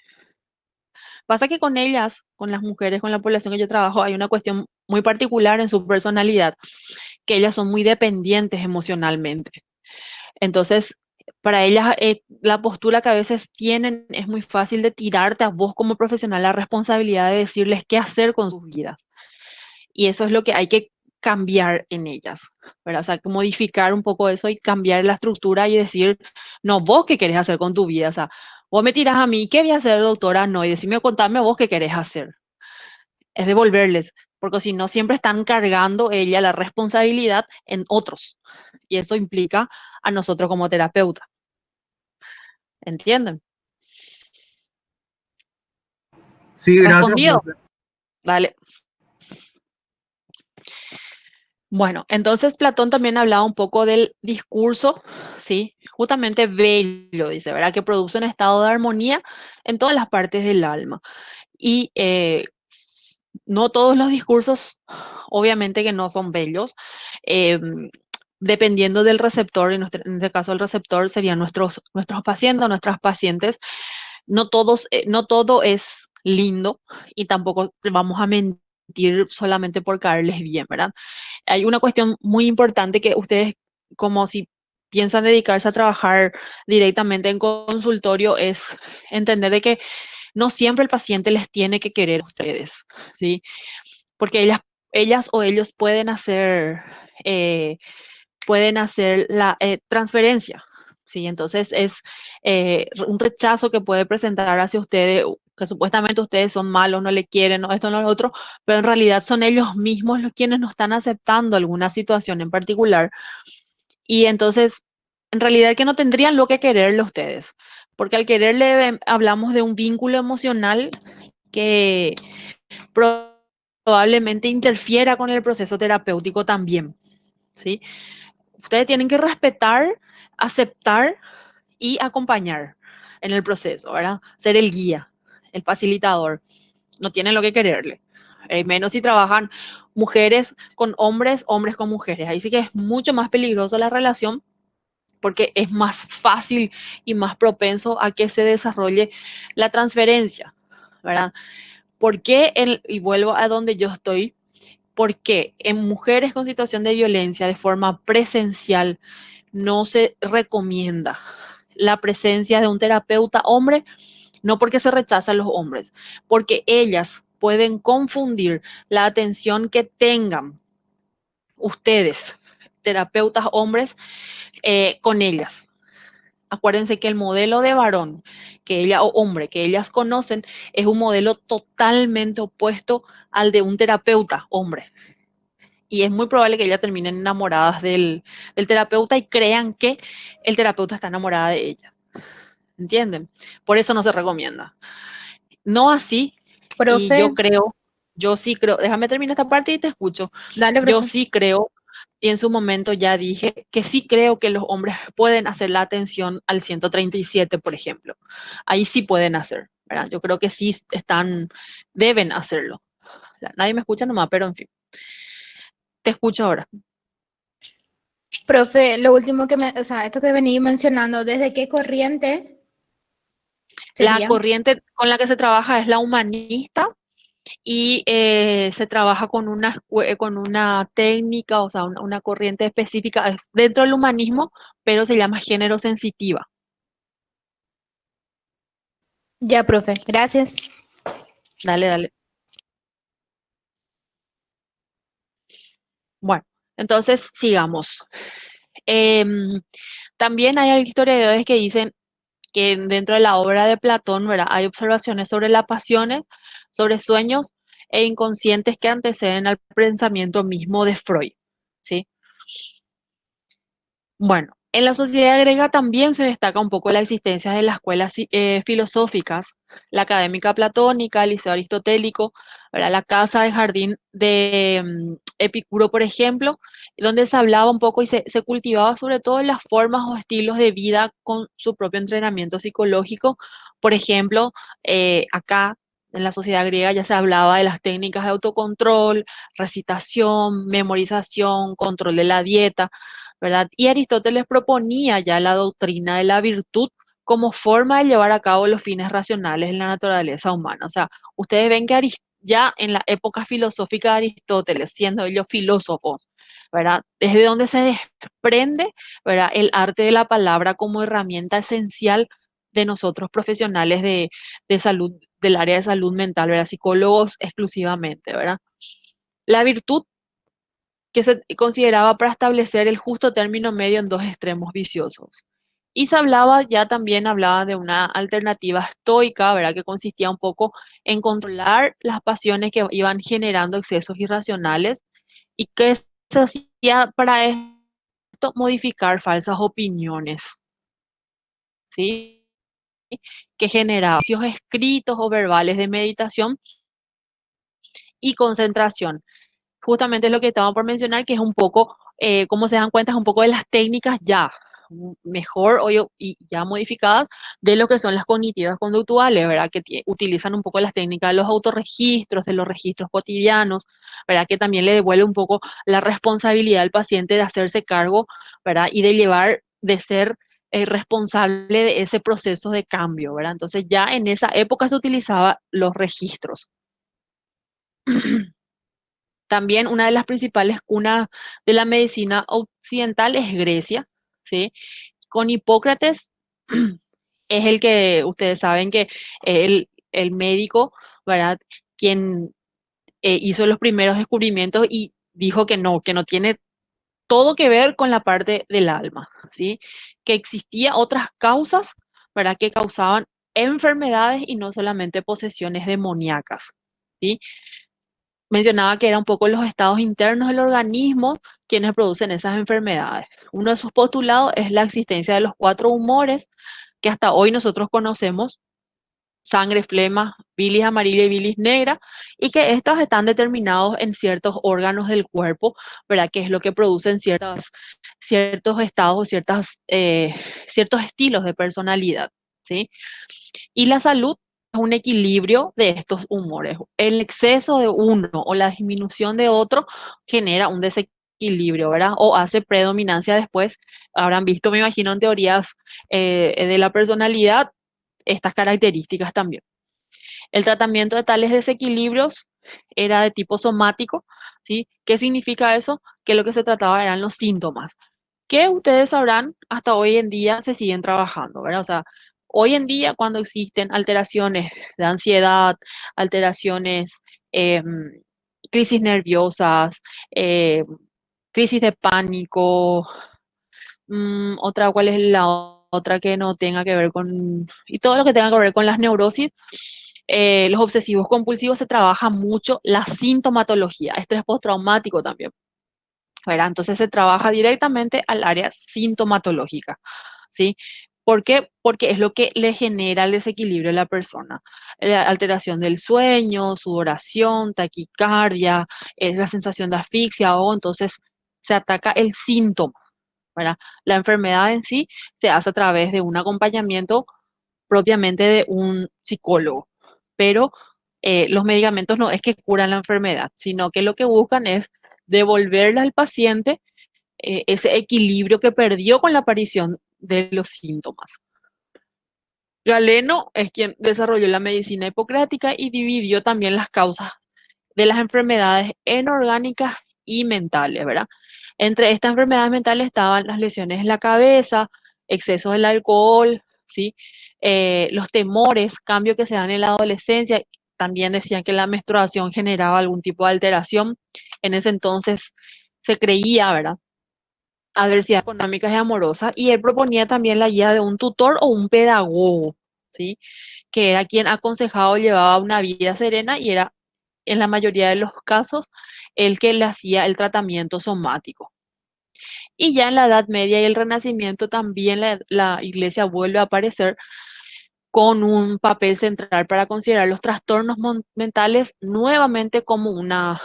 Pasa que con ellas, con las mujeres, con la población que yo trabajo, hay una cuestión muy particular en su personalidad, que ellas son muy dependientes emocionalmente. Entonces, para ellas, la postura que a veces tienen es muy fácil de tirarte a vos como profesional la responsabilidad de decirles qué hacer con sus vidas. Y eso es lo que hay que cambiar en ellas, ¿verdad? O sea, que modificar un poco eso y cambiar la estructura y decir, no, vos qué querés hacer con tu vida. O sea, vos me tirás a mí, ¿qué voy a hacer, doctora? No, y decime, contame vos qué querés hacer. Es devolverles, porque si no, siempre están cargando ella la responsabilidad en otros. Y eso implica a nosotros como terapeuta. ¿Entienden? Sí, gracias, ¿Respondido? profe. Dale. Bueno, entonces Platón también hablaba un poco del discurso, ¿sí? Justamente bello, dice, ¿verdad? Que produce un estado de armonía en todas las partes del alma. Y no todos los discursos, obviamente que no son bellos, eh, dependiendo del receptor, en este caso el receptor serían nuestros pacientes, nuestras pacientes, no todo es lindo y tampoco vamos a mentir solamente por caerles bien, ¿verdad? Hay una cuestión muy importante que ustedes, como si piensan dedicarse a trabajar directamente en consultorio, es entender de que no siempre el paciente les tiene que querer a ustedes, ¿sí? Porque ellas o ellos pueden hacer la transferencia, ¿sí? Entonces es un rechazo que puede presentar hacia ustedes, que supuestamente ustedes son malos, no le quieren, no esto, no lo otro, pero en realidad son ellos mismos los quienes no están aceptando alguna situación en particular. Y entonces, en realidad que no tendrían lo que quererle a ustedes, porque al quererle hablamos de un vínculo emocional que probablemente interfiera con el proceso terapéutico también, ¿sí? Ustedes tienen que respetar, aceptar y acompañar en el proceso, ¿verdad? Ser el guía, el facilitador. No tienen lo que quererle. Menos si trabajan mujeres con hombres, hombres con mujeres. Ahí sí que es mucho más peligroso la relación porque es más fácil y más propenso a que se desarrolle la transferencia, ¿verdad? ¿Por qué? Y vuelvo a donde yo estoy. Porque en mujeres con situación de violencia de forma presencial no se recomienda la presencia de un terapeuta hombre, no porque se rechazan los hombres, porque ellas pueden confundir la atención que tengan ustedes, terapeutas hombres, con ellas. Acuérdense que el modelo de varón que ella o hombre que ellas conocen es un modelo totalmente opuesto al de un terapeuta hombre. Y es muy probable que ellas terminen enamoradas del terapeuta y crean que el terapeuta está enamorada de ella. ¿Entienden? Por eso no se recomienda. No así, y Profe, yo sí creo, déjame terminar esta parte y te escucho. dale, Yo profe. sí creo, y en su momento ya dije que sí creo que los hombres pueden hacer la atención al 137, por ejemplo. Ahí sí pueden hacer, ¿verdad? Yo creo que sí deben hacerlo. Nadie me escucha nomás, pero en fin, te escucho ahora. Profe, lo último o sea, esto que vení mencionando, ¿desde qué corriente La sería? corriente con la que se trabaja es la humanista y se trabaja con una técnica, o sea, una corriente específica es dentro del humanismo, pero se llama género sensitiva. Ya, profe, gracias. Dale, dale. Bueno, entonces sigamos. Em, También hay historiadores que dicen que dentro de la obra de Platón, ¿verdad? Hay observaciones sobre las pasiones, sobre sueños e inconscientes que anteceden al pensamiento mismo de Freud, ¿sí? Bueno, en la sociedad griega también se destaca un poco la existencia de las escuelas filosóficas, la académica platónica, el liceo aristotélico, ¿verdad? La casa de jardín de Epicuro, por ejemplo, donde se hablaba un poco y se cultivaba sobre todo las formas o estilos de vida con su propio entrenamiento psicológico. Por ejemplo, acá en la sociedad griega ya se hablaba de las técnicas de autocontrol, recitación, memorización, control de la dieta, ¿verdad? Y Aristóteles proponía ya la doctrina de la virtud como forma de llevar a cabo los fines racionales en la naturaleza humana. O sea, ustedes ven que ya en la época filosófica de Aristóteles, siendo ellos filósofos, ¿verdad? Desde donde se desprende, ¿verdad? El arte de la palabra como herramienta esencial de nosotros profesionales de salud, del área de salud mental, ¿verdad? Psicólogos exclusivamente, ¿verdad? La virtud que se consideraba para establecer el justo término medio en dos extremos viciosos. Y se hablaba, ya también hablaba de una alternativa estoica, ¿verdad? Que consistía un poco en controlar las pasiones que iban generando excesos irracionales y que se hacía para esto modificar falsas opiniones, ¿sí? Que generaban vicios escritos o verbales de meditación y concentración. Justamente es lo que estaba por mencionar, que es un poco, como se dan cuenta, es un poco de las técnicas ya mejor y ya modificadas de lo que son las cognitivas conductuales, ¿verdad? Que utilizan un poco las técnicas de los autorregistros, de los registros cotidianos, ¿verdad? Que también le devuelve un poco la responsabilidad al paciente de hacerse cargo, ¿verdad? Y de llevar, de ser responsable de ese proceso de cambio, ¿verdad? Entonces ya en esa época se utilizaba los registros. También una de las principales cunas de la medicina occidental es Grecia, ¿sí? Con Hipócrates es el que ustedes saben que el médico, ¿verdad? Quien hizo los primeros descubrimientos y dijo que no tiene todo que ver con la parte del alma, ¿sí? Que existía otras causas, ¿verdad? Que causaban enfermedades y no solamente posesiones demoníacas, ¿sí? Mencionaba que eran un poco los estados internos del organismo quienes producen esas enfermedades. Uno de sus postulados es la existencia de los cuatro humores que hasta hoy nosotros conocemos: sangre, flema, bilis amarilla y bilis negra, y que estos están determinados en ciertos órganos del cuerpo, ¿verdad? Que es lo que producen ciertos estados o ciertos estilos de personalidad, ¿sí? Y la salud es un equilibrio de estos humores. El exceso de uno o la disminución de otro genera un desequilibrio, ¿verdad? O hace predominancia después. Habrán visto, me imagino, en teorías de la personalidad, estas características también. El tratamiento de tales desequilibrios era de tipo somático, ¿sí? ¿Qué significa eso? Que lo que se trataba eran los síntomas, que ustedes sabrán, hasta hoy en día se siguen trabajando, ¿verdad? O sea, hoy en día cuando existen alteraciones de ansiedad, alteraciones, crisis nerviosas, crisis de pánico, otra, ¿cuál es la otra que no tenga que ver con, y todo lo que tenga que ver con las neurosis? Los obsesivos compulsivos se trabaja mucho la sintomatología, estrés postraumático también, ¿verdad? Entonces se trabaja directamente al área sintomatológica, ¿sí? ¿Por qué? Porque es lo que le genera el desequilibrio a la persona. La alteración del sueño, sudoración, taquicardia, la sensación de asfixia, o entonces se ataca el síntoma, ¿verdad? La enfermedad en sí se hace a través de un acompañamiento propiamente de un psicólogo, pero los medicamentos no es que curan la enfermedad, sino que lo que buscan es devolverle al paciente ese equilibrio que perdió con la aparición de los síntomas. Galeno es quien desarrolló la medicina hipocrática y dividió también las causas de las enfermedades en orgánicas y mentales, ¿verdad? Entre estas enfermedades mentales estaban las lesiones en la cabeza, exceso del alcohol, ¿sí? Los temores, cambios que se dan en la adolescencia. También decían que la menstruación generaba algún tipo de alteración. En ese entonces se creía, ¿verdad? Adversidades económicas y amorosas, y él proponía también la guía de un tutor o un pedagogo, ¿sí? Que era quien aconsejaba o llevaba una vida serena y era, en la mayoría de los casos, el que le hacía el tratamiento somático. Y ya en la Edad Media y el Renacimiento también la Iglesia vuelve a aparecer con un papel central para considerar los trastornos mentales nuevamente como una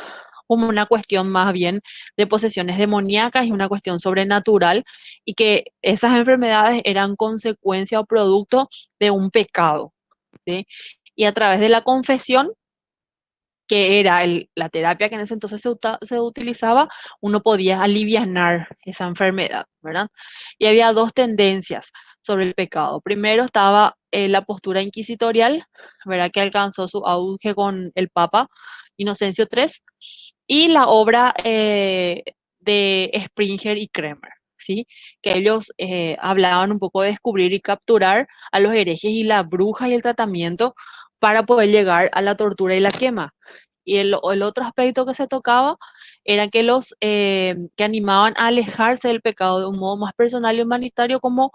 cuestión más bien de posesiones demoníacas y una cuestión sobrenatural, y que esas enfermedades eran consecuencia o producto de un pecado, ¿sí? Y a través de la confesión, que era la terapia que en ese entonces se utilizaba, uno podía alivianar esa enfermedad, ¿verdad? Y había dos tendencias. sobre el pecado. Primero estaba la postura inquisitorial, ¿verdad? Que alcanzó su auge con el Papa Inocencio III, y la obra de Springer y Kremer, ¿sí? Que ellos hablaban un poco de descubrir y capturar a los herejes y la bruja y el tratamiento para poder llegar a la tortura y la quema. Y el otro aspecto que se tocaba era que los que animaban a alejarse del pecado de un modo más personal y humanitario, como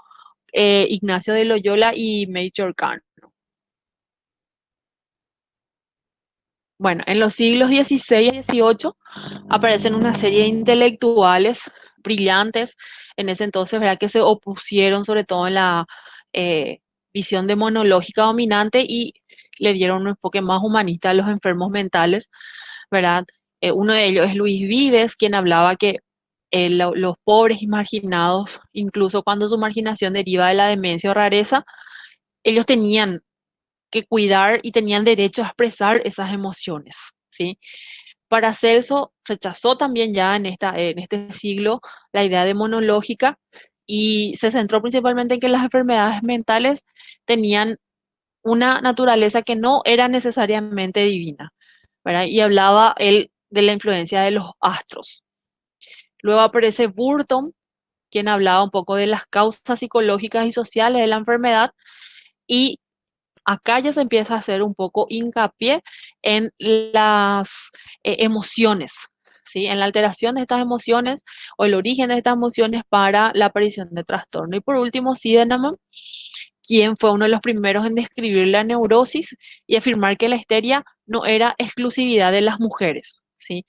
Ignacio de Loyola y Major Khan. Bueno, en los siglos XVI y XVIII aparecen una serie de intelectuales brillantes en ese entonces, ¿verdad? Que se opusieron sobre todo en la eh, visión demonológica dominante y le dieron un enfoque más humanista a los enfermos mentales, ¿verdad? Uno de ellos es Luis Vives, quien hablaba que los pobres y marginados, incluso cuando su marginación deriva de la demencia o rareza, ellos tenían que cuidar y tenían derecho a expresar esas emociones, ¿sí? Paracelso rechazó también ya en este siglo la idea demonológica y se centró principalmente en que las enfermedades mentales tenían una naturaleza que no era necesariamente divina, ¿verdad? Y hablaba él de la influencia de los astros. Luego aparece Burton, quien hablaba un poco de las causas psicológicas y sociales de la enfermedad, y acá ya se empieza a hacer un poco hincapié en las emociones, ¿sí? En la alteración de estas emociones o el origen de estas emociones para la aparición de trastorno. Y por último, Sydenham, quien fue uno de los primeros en describir la neurosis y afirmar que la histeria no era exclusividad de las mujeres, ¿sí?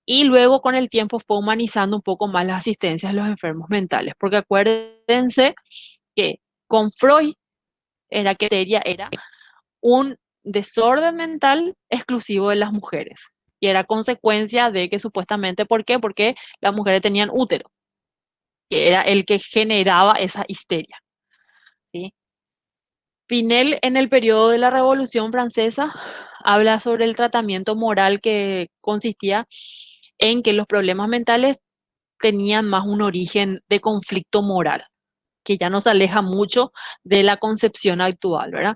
Y luego con el tiempo fue humanizando un poco más las asistencias a los enfermos mentales, porque acuérdense que con Freud era que la histeria era un desorden mental exclusivo de las mujeres. Y era consecuencia de que supuestamente, ¿por qué? Porque las mujeres tenían útero, que era el que generaba esa histeria, ¿sí? Pinel, en el periodo de la Revolución Francesa, habla sobre el tratamiento moral que consistía en que los problemas mentales tenían más un origen de conflicto moral, que ya nos aleja mucho de la concepción actual, ¿verdad?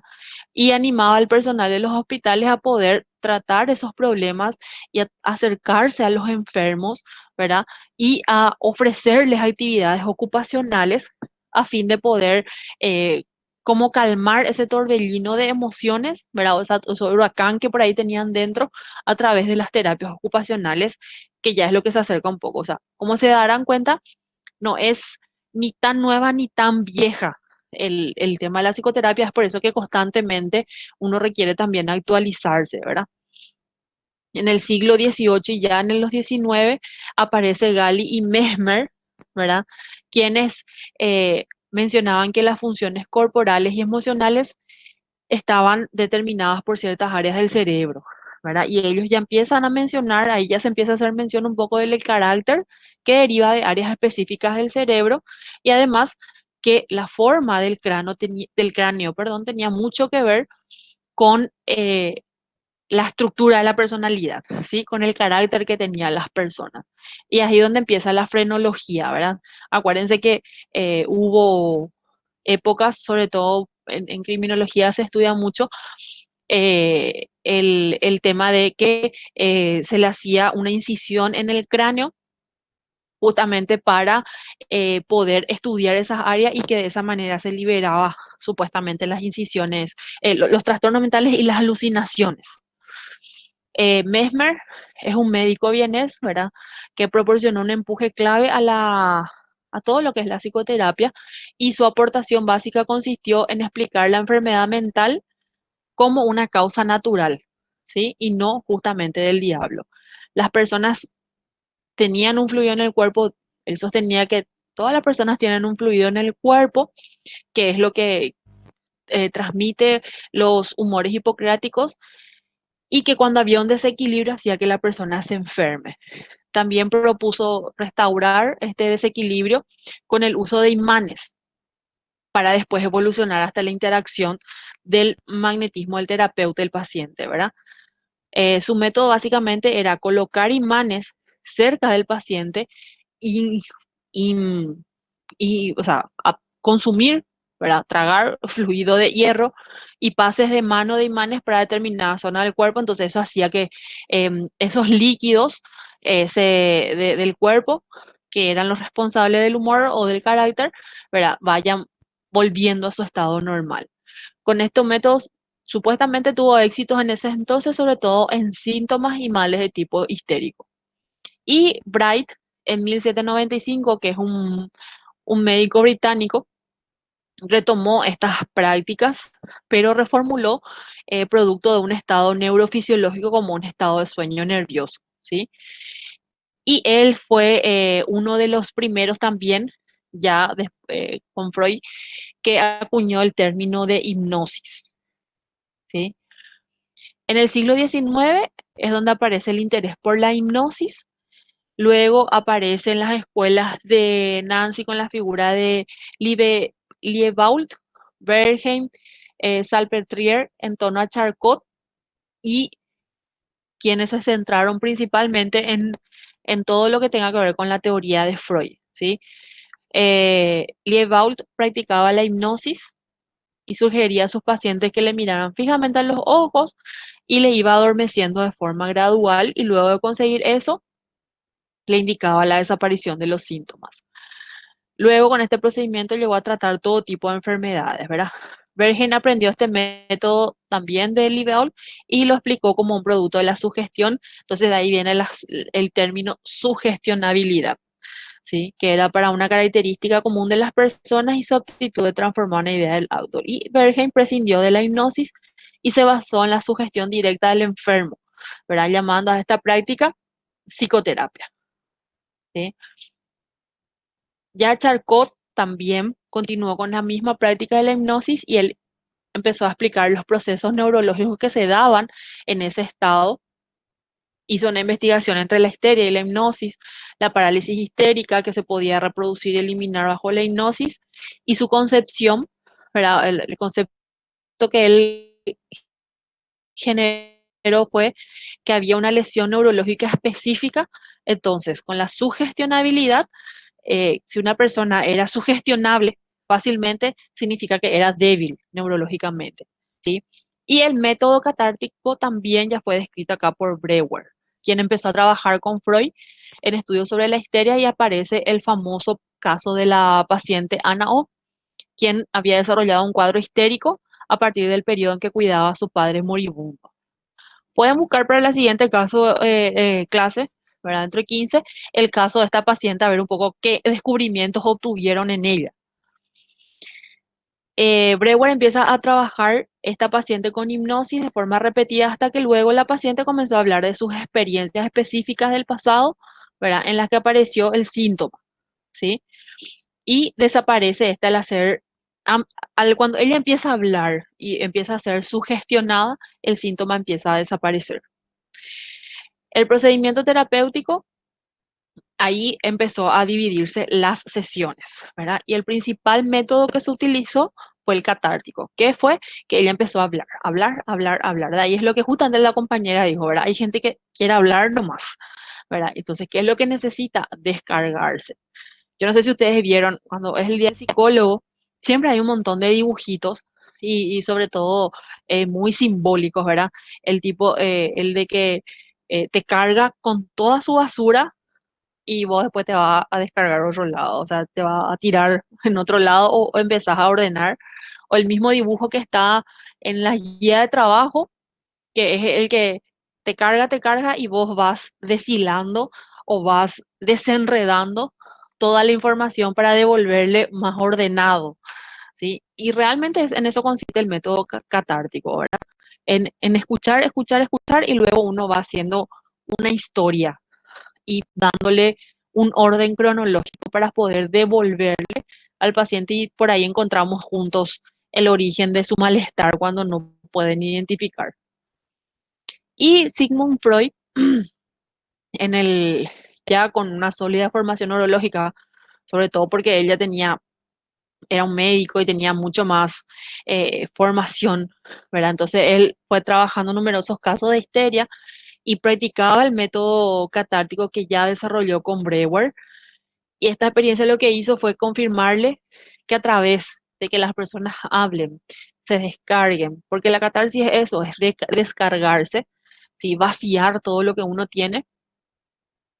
Y animaba al personal de los hospitales a poder tratar esos problemas y a acercarse a los enfermos, ¿verdad? Y a ofrecerles actividades ocupacionales a fin de poder como calmar ese torbellino de emociones, ¿verdad? Ese huracán que por ahí tenían dentro a través de las terapias ocupacionales, que ya es lo que se acerca un poco. O sea, como se darán cuenta, no es ni tan nueva ni tan vieja el tema de la psicoterapia, es por eso que constantemente uno requiere también actualizarse, ¿verdad? En el siglo XVIII y ya en los XIX aparece Gali y Mesmer, ¿verdad? Quienes mencionaban que las funciones corporales y emocionales estaban determinadas por ciertas áreas del cerebro, ¿verdad? Y ellos ya empiezan a mencionar, ahí ya se empieza a hacer mención un poco del carácter que deriva de áreas específicas del cerebro y además que la forma del cráneo, perdón, tenía mucho que ver con la estructura de la personalidad, ¿sí? Con el carácter que tenían las personas. Y ahí es donde empieza la frenología, ¿verdad? Acuérdense que hubo épocas, sobre todo en criminología se estudia mucho el tema de que se le hacía una incisión en el cráneo justamente para poder estudiar esas áreas y que de esa manera se liberaba supuestamente las incisiones, los trastornos mentales y las alucinaciones. Mesmer es un médico vienés, ¿verdad? Que proporcionó un empuje clave a todo lo que es la psicoterapia y su aportación básica consistió en explicar la enfermedad mental como una causa natural, ¿sí? Y no justamente del diablo. Las personas tenían un fluido en el cuerpo, él sostenía que todas las personas tienen un fluido en el cuerpo, que es lo que transmite los humores hipocráticos y que cuando había un desequilibrio hacía que la persona se enferme. También propuso restaurar este desequilibrio con el uso de imanes para después evolucionar hasta la interacción del magnetismo del terapeuta y el paciente, ¿verdad? Su método básicamente era colocar imanes cerca del paciente y, y, o sea, consumir ¿verdad? Tragar fluido de hierro y pases de mano de imanes para determinada zona del cuerpo. Entonces eso hacía que esos líquidos del cuerpo, que eran los responsables del humor o del carácter, ¿verdad? Vayan volviendo a su estado normal. Con estos métodos supuestamente tuvo éxitos en ese entonces, sobre todo en síntomas y males de tipo histérico. Y Bright, en 1795, que es un médico británico, retomó estas prácticas, pero reformuló producto de un estado neurofisiológico como un estado de sueño nervioso, ¿sí? Y él fue uno de los primeros también, con Freud, que acuñó el término de hipnosis, ¿sí? En el siglo XIX es donde aparece el interés por la hipnosis. Luego aparecen las escuelas de Nancy con la figura de Liebault, Bernheim, Salpêtrière en torno a Charcot, y quienes se centraron principalmente en todo lo que tenga que ver con la teoría de Freud, ¿sí? Liebault practicaba la hipnosis y sugería a sus pacientes que le miraran fijamente a los ojos y le iba adormeciendo de forma gradual, y luego de conseguir eso, le indicaba la desaparición de los síntomas. Luego, con este procedimiento llegó a tratar todo tipo de enfermedades, ¿verdad? Bergen aprendió este método también de Liebault y lo explicó como un producto de la sugestión. Entonces, de ahí viene el término sugestionabilidad, ¿sí? Que era para una característica común de las personas y su aptitud de transformar una idea del autor. Y Bergen prescindió de la hipnosis y se basó en la sugestión directa del enfermo, ¿verdad? Llamando a esta práctica psicoterapia, ¿sí? Ya Charcot también continuó con la misma práctica de la hipnosis y él empezó a explicar los procesos neurológicos que se daban en ese estado. Hizo una investigación entre la histeria y la hipnosis, la parálisis histérica que se podía reproducir y eliminar bajo la hipnosis, y su concepción, ¿verdad? El concepto que él generó fue que había una lesión neurológica específica. Entonces, con la sugestionabilidad, si una persona era sugestionable fácilmente, significa que era débil neurológicamente, ¿sí? Y el método catártico también ya fue descrito acá por Breuer, quien empezó a trabajar con Freud en estudios sobre la histeria, y aparece el famoso caso de la paciente Ana O, quien había desarrollado un cuadro histérico a partir del periodo en que cuidaba a su padre moribundo. Pueden buscar para la siguiente clase, ¿verdad? Dentro de 15, el caso de esta paciente, a ver un poco qué descubrimientos obtuvieron en ella. Breuer empieza a trabajar esta paciente con hipnosis de forma repetida hasta que luego la paciente comenzó a hablar de sus experiencias específicas del pasado, ¿verdad? En las que apareció el síntoma, ¿sí? Y desaparece esta al hacer, cuando ella empieza a hablar y empieza a ser sugestionada, el síntoma empieza a desaparecer. El procedimiento terapéutico, ahí empezó a dividirse las sesiones, ¿verdad? Y el principal método que se utilizó fue el catártico, que fue que ella empezó a hablar, hablar, hablar, hablar, ¿verdad? Y es lo que justamente la compañera dijo, ¿verdad? Hay gente que quiere hablar nomás, ¿verdad? Entonces, ¿qué es lo que necesita? Descargarse. Yo no sé si ustedes vieron, cuando es el día del psicólogo, siempre hay un montón de dibujitos y sobre todo muy simbólicos, ¿verdad? El de que te carga con toda su basura y vos después te vas a descargar a otro lado, o sea, te va a tirar en otro lado, o empezás a ordenar, o el mismo dibujo que está en la guía de trabajo, que es el que te carga y vos vas deshilando o vas desenredando toda la información para devolverle más ordenado, ¿sí? Y realmente en eso consiste el método catártico, ¿verdad? En escuchar, escuchar, escuchar, y luego uno va haciendo una historia y dándole un orden cronológico para poder devolverle al paciente, y por ahí encontramos juntos el origen de su malestar cuando no pueden identificar. Y Sigmund Freud, en ya con una sólida formación neurológica, sobre todo porque él ya era un médico y tenía mucho más formación, ¿verdad? Entonces él fue trabajando numerosos casos de histeria y practicaba el método catártico que ya desarrolló con Breuer. Y esta experiencia lo que hizo fue confirmarle que a través de que las personas hablen, se descarguen, porque la catarsis es eso, es descargarse, ¿sí? Vaciar todo lo que uno tiene,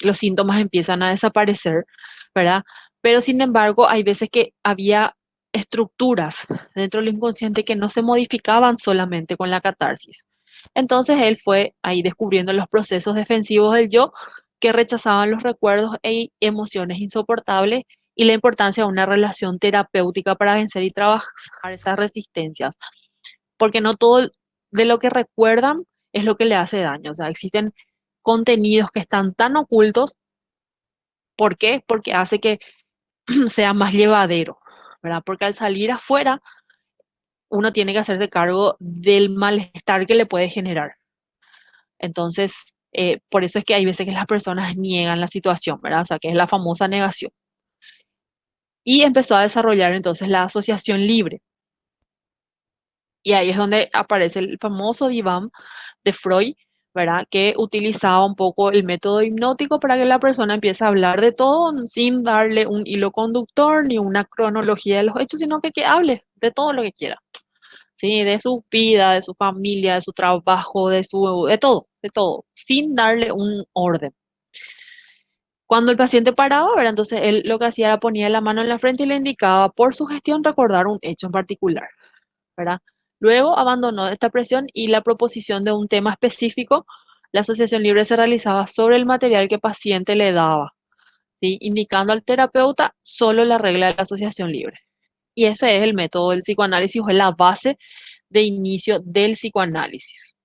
los síntomas empiezan a desaparecer, ¿verdad? Pero sin embargo, hay veces que había estructuras dentro del inconsciente que no se modificaban solamente con la catarsis. Entonces él fue ahí descubriendo los procesos defensivos del yo que rechazaban los recuerdos e emociones insoportables y la importancia de una relación terapéutica para vencer y trabajar esas resistencias, porque no todo de lo que recuerdan es lo que le hace daño, o sea, existen contenidos que están tan ocultos. ¿Por qué? Porque hace que sea más llevadero, ¿verdad? Porque al salir afuera, uno tiene que hacerse cargo del malestar que le puede generar. Entonces, por eso es que hay veces que las personas niegan la situación, ¿verdad? O sea, que es la famosa negación. Y empezó a desarrollar entonces la asociación libre. Y ahí es donde aparece el famoso diván de Freud, ¿verdad? Que utilizaba un poco el método hipnótico para que la persona empiece a hablar de todo sin darle un hilo conductor ni una cronología de los hechos, sino que hable de todo lo que quiera, ¿sí? De su vida, de su familia, de su trabajo, de todo, sin darle un orden. Cuando el paciente paraba, ¿verdad? Entonces él lo que hacía era ponía la mano en la frente y le indicaba por su gestión recordar un hecho en particular, ¿verdad? Luego abandonó esta presión y la proposición de un tema específico, la asociación libre se realizaba sobre el material que el paciente le daba, ¿sí? Indicando al terapeuta solo la regla de la asociación libre. Y ese es el método del psicoanálisis, o es la base de inicio del psicoanálisis.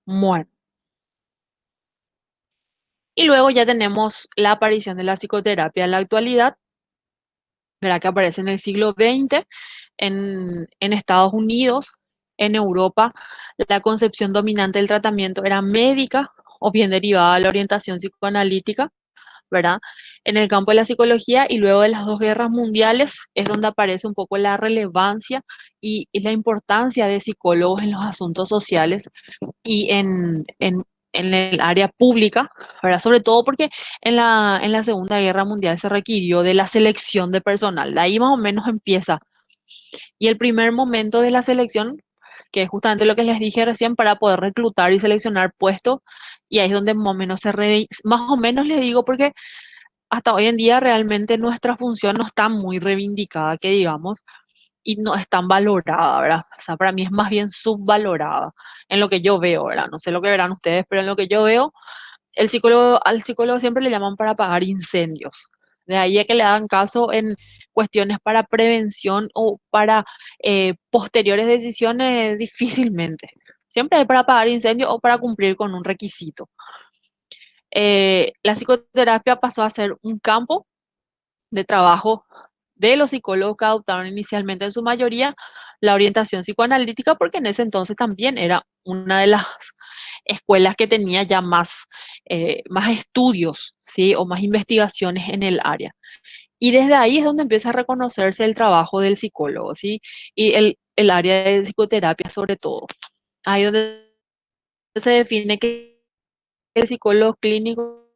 Bueno, y luego ya tenemos la aparición de la psicoterapia en la actualidad, ¿verdad? Que aparece en el siglo XX en Estados Unidos, en Europa. La concepción dominante del tratamiento era médica o bien derivada de la orientación psicoanalítica, ¿verdad? En el campo de la psicología y luego de las dos guerras mundiales es donde aparece un poco la relevancia y la importancia de psicólogos en los asuntos sociales y en el área pública, ¿verdad? Sobre todo porque en la Segunda Guerra Mundial se requirió de la selección de personal. De ahí más o menos empieza. Y el primer momento de la selección, que es justamente lo que les dije recién, para poder reclutar y seleccionar puestos, y ahí es donde más o menos más o menos les digo porque hasta hoy en día realmente nuestra función no está muy reivindicada, que digamos, y no es tan valorada, ¿verdad? O sea, para mí es más bien subvalorada en lo que yo veo, ¿verdad? No sé lo que verán ustedes, pero en lo que yo veo, al psicólogo siempre le llaman para apagar incendios. De ahí a que le hagan caso en cuestiones para prevención o para posteriores decisiones, difícilmente. Siempre hay para apagar incendios o para cumplir con un requisito. La psicoterapia pasó a ser un campo de trabajo de los psicólogos que adoptaron inicialmente en su mayoría la orientación psicoanalítica, porque en ese entonces también era una de las escuelas que tenía ya más estudios, ¿sí? O más investigaciones en el área. Y desde ahí es donde empieza a reconocerse el trabajo del psicólogo, ¿sí? Y el área de psicoterapia sobre todo. Ahí donde se define que el psicólogo clínico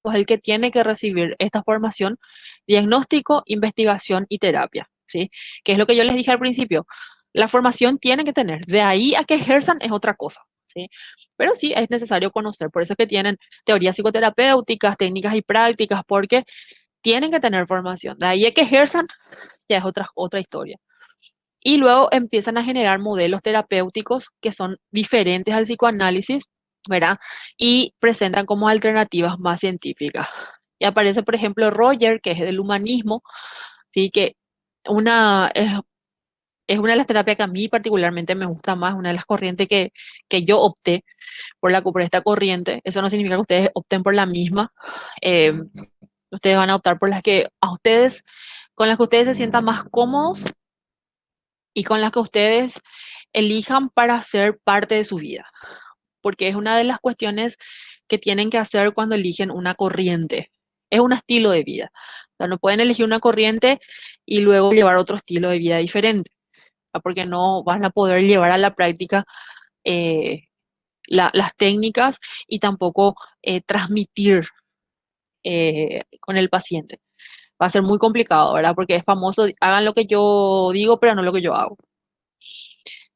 es el que tiene que recibir esta formación, diagnóstico, investigación y terapia, ¿sí? Que es lo que yo les dije al principio. La formación tiene que tener, de ahí a que ejerzan es otra cosa, ¿sí? Pero sí es necesario conocer, por eso es que tienen teorías psicoterapéuticas, técnicas y prácticas, porque tienen que tener formación. De ahí a que ejerzan ya es otra historia. Y luego empiezan a generar modelos terapéuticos que son diferentes al psicoanálisis, ¿verdad? Y presentan como alternativas más científicas. Y aparece, por ejemplo, Roger, que es del humanismo, ¿sí? Que una, es una de las terapias que a mí particularmente me gusta más, una de las corrientes que yo opté por esta corriente. Eso no significa que ustedes opten por la misma. eh, Ustedes van a optar por las que a ustedes, con las que ustedes se sientan más cómodos y con las que ustedes elijan para ser parte de su vida, porque es una de las cuestiones que tienen que hacer cuando eligen una corriente. Es un estilo de vida. O sea, no pueden elegir una corriente y luego llevar otro estilo de vida diferente, ¿verdad? Porque no van a poder llevar a la práctica eh, las técnicas y tampoco transmitir con el paciente. Va a ser muy complicado, ¿verdad? Porque es famoso, hagan lo que yo digo, pero no lo que yo hago.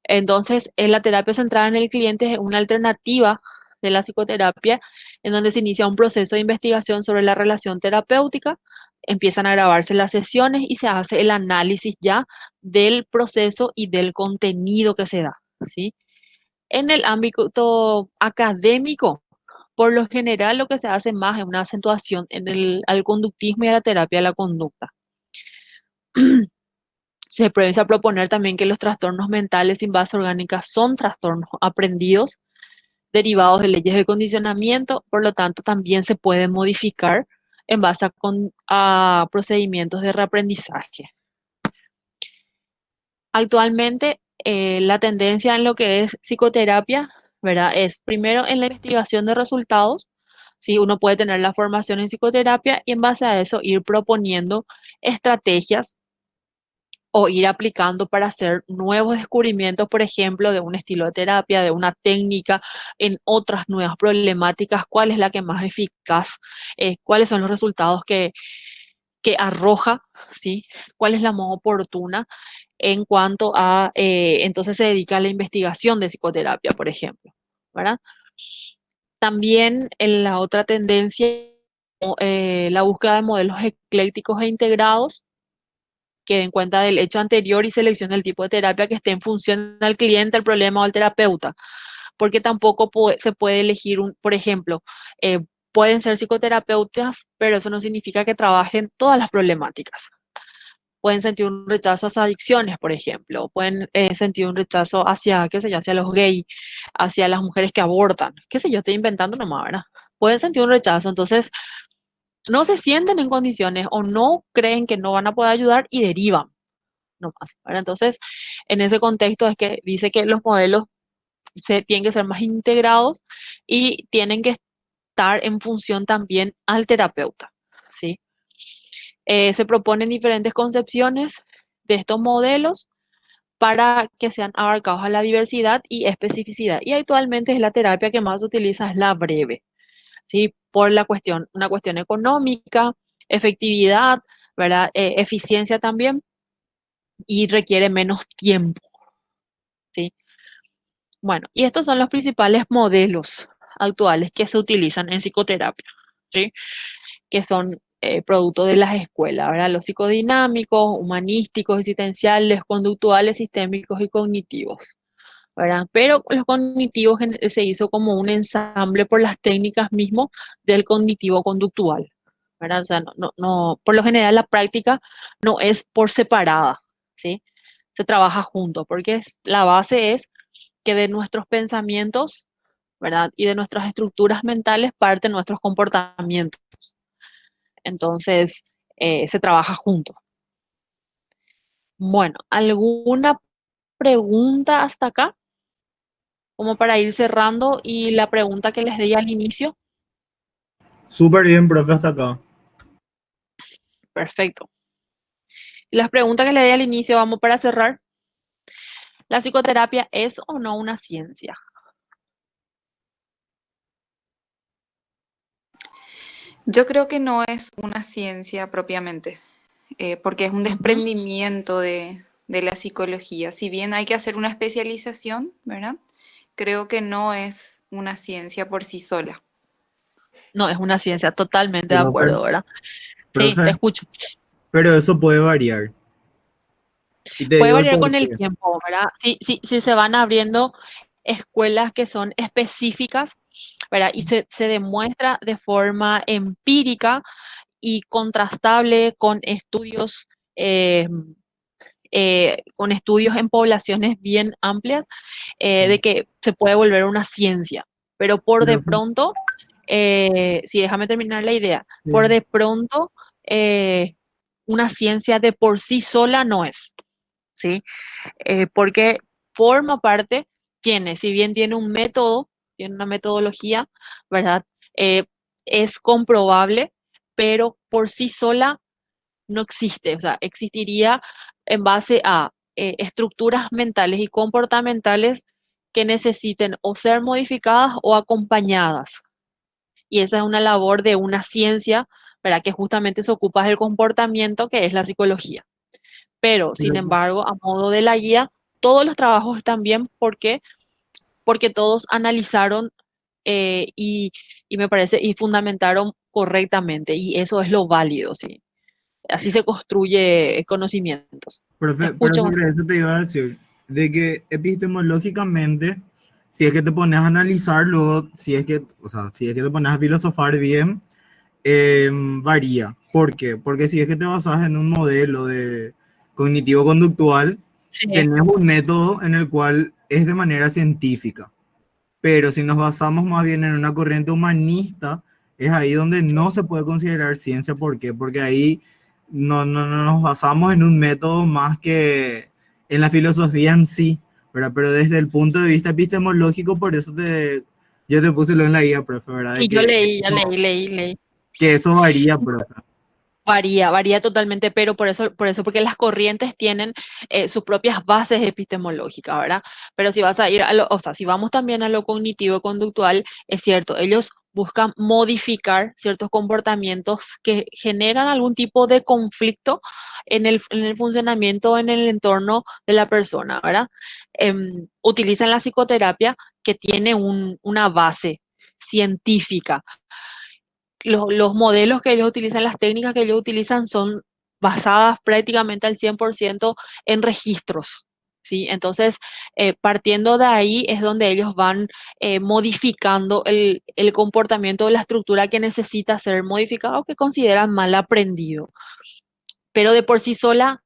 Entonces, la terapia centrada en el cliente es una alternativa de la psicoterapia en donde se inicia un proceso de investigación sobre la relación terapéutica, empiezan a grabarse las sesiones y se hace el análisis ya del proceso y del contenido que se da, ¿sí? En el ámbito académico, por lo general lo que se hace más es una acentuación al conductismo y a la terapia de la conducta. Se piensa proponer también que los trastornos mentales sin base orgánica son trastornos aprendidos derivados de leyes de condicionamiento, por lo tanto también se pueden modificar en base a procedimientos de reaprendizaje. Actualmente, la tendencia en lo que es psicoterapia, ¿verdad? Es primero en la investigación de resultados. Sí, uno puede tener la formación en psicoterapia y en base a eso ir proponiendo estrategias o ir aplicando para hacer nuevos descubrimientos, por ejemplo, de un estilo de terapia, de una técnica, en otras nuevas problemáticas, cuál es la que más eficaz, cuáles son los resultados que arroja, ¿sí? Cuál es la más oportuna en cuanto a, entonces se dedica a la investigación de psicoterapia, por ejemplo, ¿verdad? También en la otra tendencia, la búsqueda de modelos eclécticos e integrados, que den cuenta del hecho anterior y selección del tipo de terapia que esté en función al cliente, al problema o al terapeuta, porque tampoco se puede elegir por ejemplo, pueden ser psicoterapeutas, pero eso no significa que trabajen todas las problemáticas. Pueden sentir un rechazo hacia adicciones, por ejemplo, pueden sentir un rechazo hacia, qué sé yo, hacia los gays, hacia las mujeres que abortan, qué sé yo, estoy inventando nomás, ¿verdad? Pueden sentir un rechazo, entonces no se sienten en condiciones o no creen que no van a poder ayudar y derivan nomás, ¿verdad? Entonces, en ese contexto es que dice que los modelos tienen que ser más integrados y tienen que estar en función también al terapeuta, ¿sí? Se proponen diferentes concepciones de estos modelos para que sean abarcados a la diversidad y especificidad. Y actualmente es la terapia que más se utiliza, es la breve, ¿sí? Por una cuestión económica, efectividad, ¿verdad? Eficiencia también y requiere menos tiempo, ¿sí? Bueno, y estos son los principales modelos actuales que se utilizan en psicoterapia, ¿sí? Que son producto de las escuelas, ¿verdad? Los psicodinámicos, humanísticos, existenciales, conductuales, sistémicos y cognitivos, ¿verdad? Pero los cognitivos se hizo como un ensamble por las técnicas mismo del cognitivo conductual, ¿verdad? O sea, por lo general la práctica no es por separada, ¿sí? Se trabaja junto, porque la base es que de nuestros pensamientos, ¿verdad? Y de nuestras estructuras mentales parten nuestros comportamientos. Entonces, se trabaja junto. Bueno, ¿alguna pregunta hasta acá? Como para ir cerrando y la pregunta que les di al inicio. Súper bien, profe, hasta acá. Perfecto. Y las preguntas que le di al inicio, vamos para cerrar. ¿La psicoterapia es o no una ciencia? Yo creo que no es una ciencia propiamente, porque es un Ujú. desprendimiento de la psicología. Si bien hay que hacer una especialización, ¿verdad? Creo que no es una ciencia por sí sola. No, es una ciencia, totalmente de Pero, acuerdo, ¿verdad? Sí, te profe, escucho. pero eso puede variar. Y te Puede digo el variar por con el qué. tiempo, ¿verdad? Sí se van abriendo escuelas que son específicas, ¿verdad? Y se demuestra de forma empírica y contrastable con estudios en poblaciones bien amplias, de que se puede volver una ciencia. Pero por de Pero, pronto, sí, déjame terminar la idea, por sí, de pronto, una ciencia de por sí sola no es, ¿sí? Porque forma parte, si bien tiene un método, tiene una metodología, ¿verdad? Eh, es comprobable, pero por sí sola no existe, o sea, existiría en base a estructuras mentales y comportamentales que necesiten o ser modificadas o acompañadas. Y esa es una labor de una ciencia, ¿verdad? Que justamente se ocupa del comportamiento, que es la psicología. Pero, sin Pero, embargo, a modo de la guía, todos los trabajos están bien porque todos analizaron y me parece, y fundamentaron correctamente, y eso es lo válido, ¿sí? Así se construye conocimientos. Te pero escucho. sobre eso te iba a decir, de que epistemológicamente, si es que te pones a analizar, luego, si es que, o sea, si es que te pones a filosofar bien, varía. ¿Por qué? Porque si es que te basas en un modelo de cognitivo-conductual, Sí, tenés un método en el cual es de manera científica. Pero si nos basamos más bien en una corriente humanista, es ahí donde no se puede considerar ciencia. ¿Por qué? Porque ahí no nos basamos en un método más que en la filosofía en sí, ¿verdad? Pero desde el punto de vista epistemológico, por eso yo te puse lo en la guía, profe, ¿verdad? De y yo leí, ya leí. que eso varía, profe. Varía totalmente, pero porque las corrientes tienen sus propias bases epistemológicas, ¿verdad? Pero si vas a ir o sea, si vamos también a lo cognitivo-conductual, es cierto, ellos buscan modificar ciertos comportamientos que generan algún tipo de conflicto en el funcionamiento, en el entorno de la persona, ¿verdad? Utilizan la psicoterapia que tiene una base científica. Los modelos que ellos utilizan, las técnicas que ellos utilizan son basadas prácticamente al 100% en registros, ¿sí? Entonces, partiendo de ahí es donde ellos van modificando el comportamiento de la estructura que necesita ser modificado, que consideran mal aprendido. Pero de por sí sola,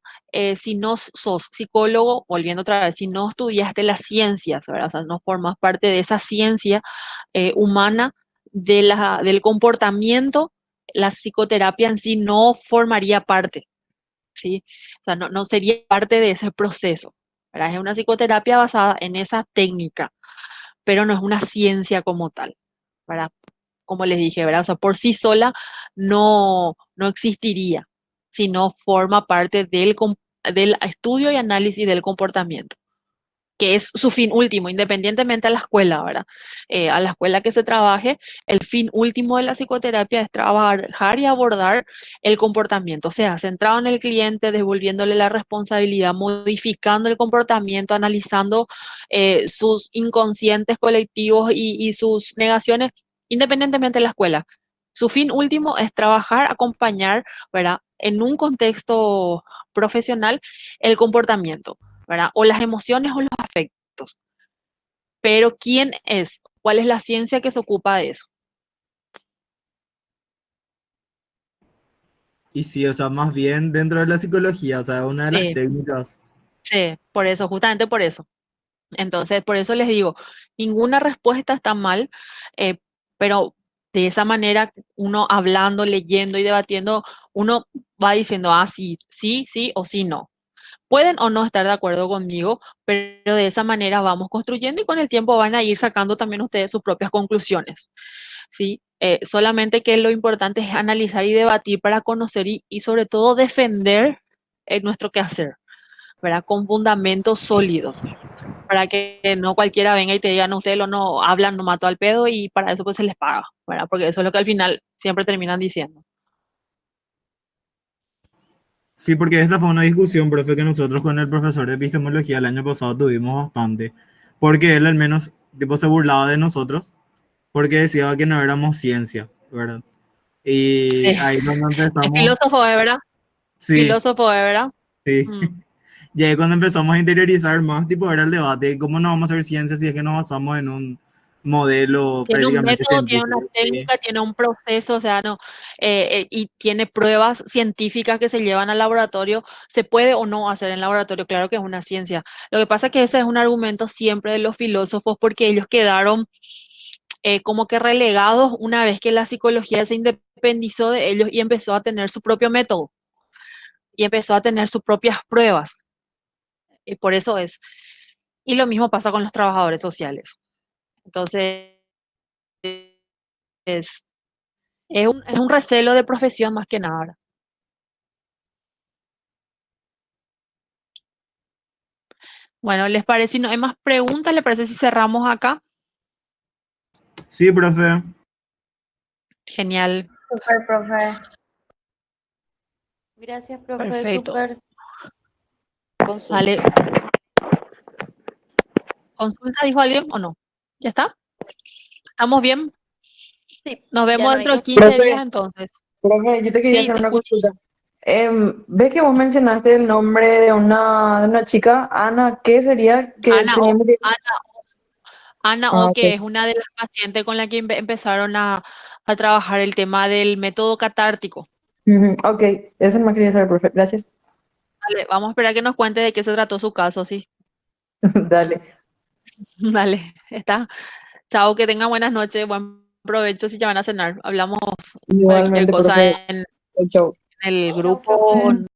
si no sos psicólogo, volviendo otra vez, si no estudiaste las ciencias, ¿verdad? O sea, no formas parte de esa ciencia humana del comportamiento, la psicoterapia en sí no formaría parte, ¿sí? O sea, no sería parte de ese proceso, ¿verdad? Es una psicoterapia basada en esa técnica, pero no es una ciencia como tal, ¿verdad? Como les dije, ¿verdad? O sea, por sí sola no existiría, sino forma parte del estudio y análisis del comportamiento, que es su fin último, independientemente a la escuela, ¿verdad? A la escuela que se trabaje, el fin último de la psicoterapia es trabajar y abordar el comportamiento, o sea, centrado en el cliente, devolviéndole la responsabilidad, modificando el comportamiento, analizando sus inconscientes colectivos y sus negaciones, independientemente de la escuela. Su fin último es trabajar, acompañar, ¿verdad? En un contexto profesional, el comportamiento, ¿verdad? O las emociones o los afectos. Pero ¿quién es? ¿Cuál es la ciencia que se ocupa de eso? Y sí, o sea, más bien dentro de la psicología, o sea, una de las Sí, técnicas. sí, por eso, justamente por eso. Entonces, por eso les digo, ninguna respuesta está mal, eh, pero de esa manera, uno hablando, leyendo y debatiendo, uno va diciendo, ah, sí, sí, sí o sí, no. Pueden o no estar de acuerdo conmigo, pero de esa manera vamos construyendo y con el tiempo van a ir sacando también ustedes sus propias conclusiones, ¿sí? Solamente que lo importante es analizar y debatir para conocer y sobre todo defender nuestro quehacer, ¿verdad? Con fundamentos sólidos, para que no cualquiera venga y te diga, no, ustedes no hablan, no mató al pedo y para eso pues se les paga, ¿verdad? Porque eso es lo que al final siempre terminan diciendo. Sí, porque esta fue una discusión, profe, que nosotros con el profesor de epistemología el año pasado tuvimos bastante. Porque él al menos, tipo, se burlaba de nosotros porque decía que no éramos ciencia, ¿verdad? Sí, Y ahí cuando es empezamos, filósofo, ¿verdad? sí, Filósofo, ¿verdad? sí. Mm. Y ahí cuando empezamos a interiorizar más, tipo, era el debate, ¿cómo no vamos a hacer ciencia si es que nos basamos en un modelo Tiene un prácticamente método, tiene una científico? Sí. técnica, tiene un proceso, o sea, no, y tiene pruebas científicas que se llevan al laboratorio. ¿Se puede o no hacer en laboratorio? Claro que es una ciencia. Lo que pasa es que ese es un argumento siempre de los filósofos porque ellos quedaron como que relegados una vez que la psicología se independizó de ellos y empezó a tener su propio método y empezó a tener sus propias pruebas. Y por eso es. Y lo mismo pasa con los trabajadores sociales. Entonces, es es un recelo de profesión más que nada. ¿Verdad? Bueno, ¿les parece? Si no hay más preguntas, ¿les parece si cerramos acá? Sí, profe. Genial. Super, profe. Gracias, profe, Perfecto. súper. Consulta. Dale. ¿Consulta dijo alguien o no? ¿Ya está? ¿Estamos bien? Sí, Nos ya vemos no hay dentro de consulta. 15 días Profe, entonces. profe, yo te quería Sí, hacer te una escucho. consulta. ¿Ves que vos mencionaste el nombre de una chica, Ana? ¿Qué sería? Que Ana O, teníamos que... Ana Ah, O, ok. que es una de las pacientes con la que empezaron a trabajar el tema del método catártico. Ujú, ok, eso no me quería saber, profe. Gracias. Dale, vamos a esperar que nos cuente de qué se trató su caso, sí. Dale. Dale, está. Chao, que tengan buenas noches, buen provecho si ya van a cenar. Hablamos cualquier Igualmente, cosa profe. en Chau. el Chao, grupo. profe.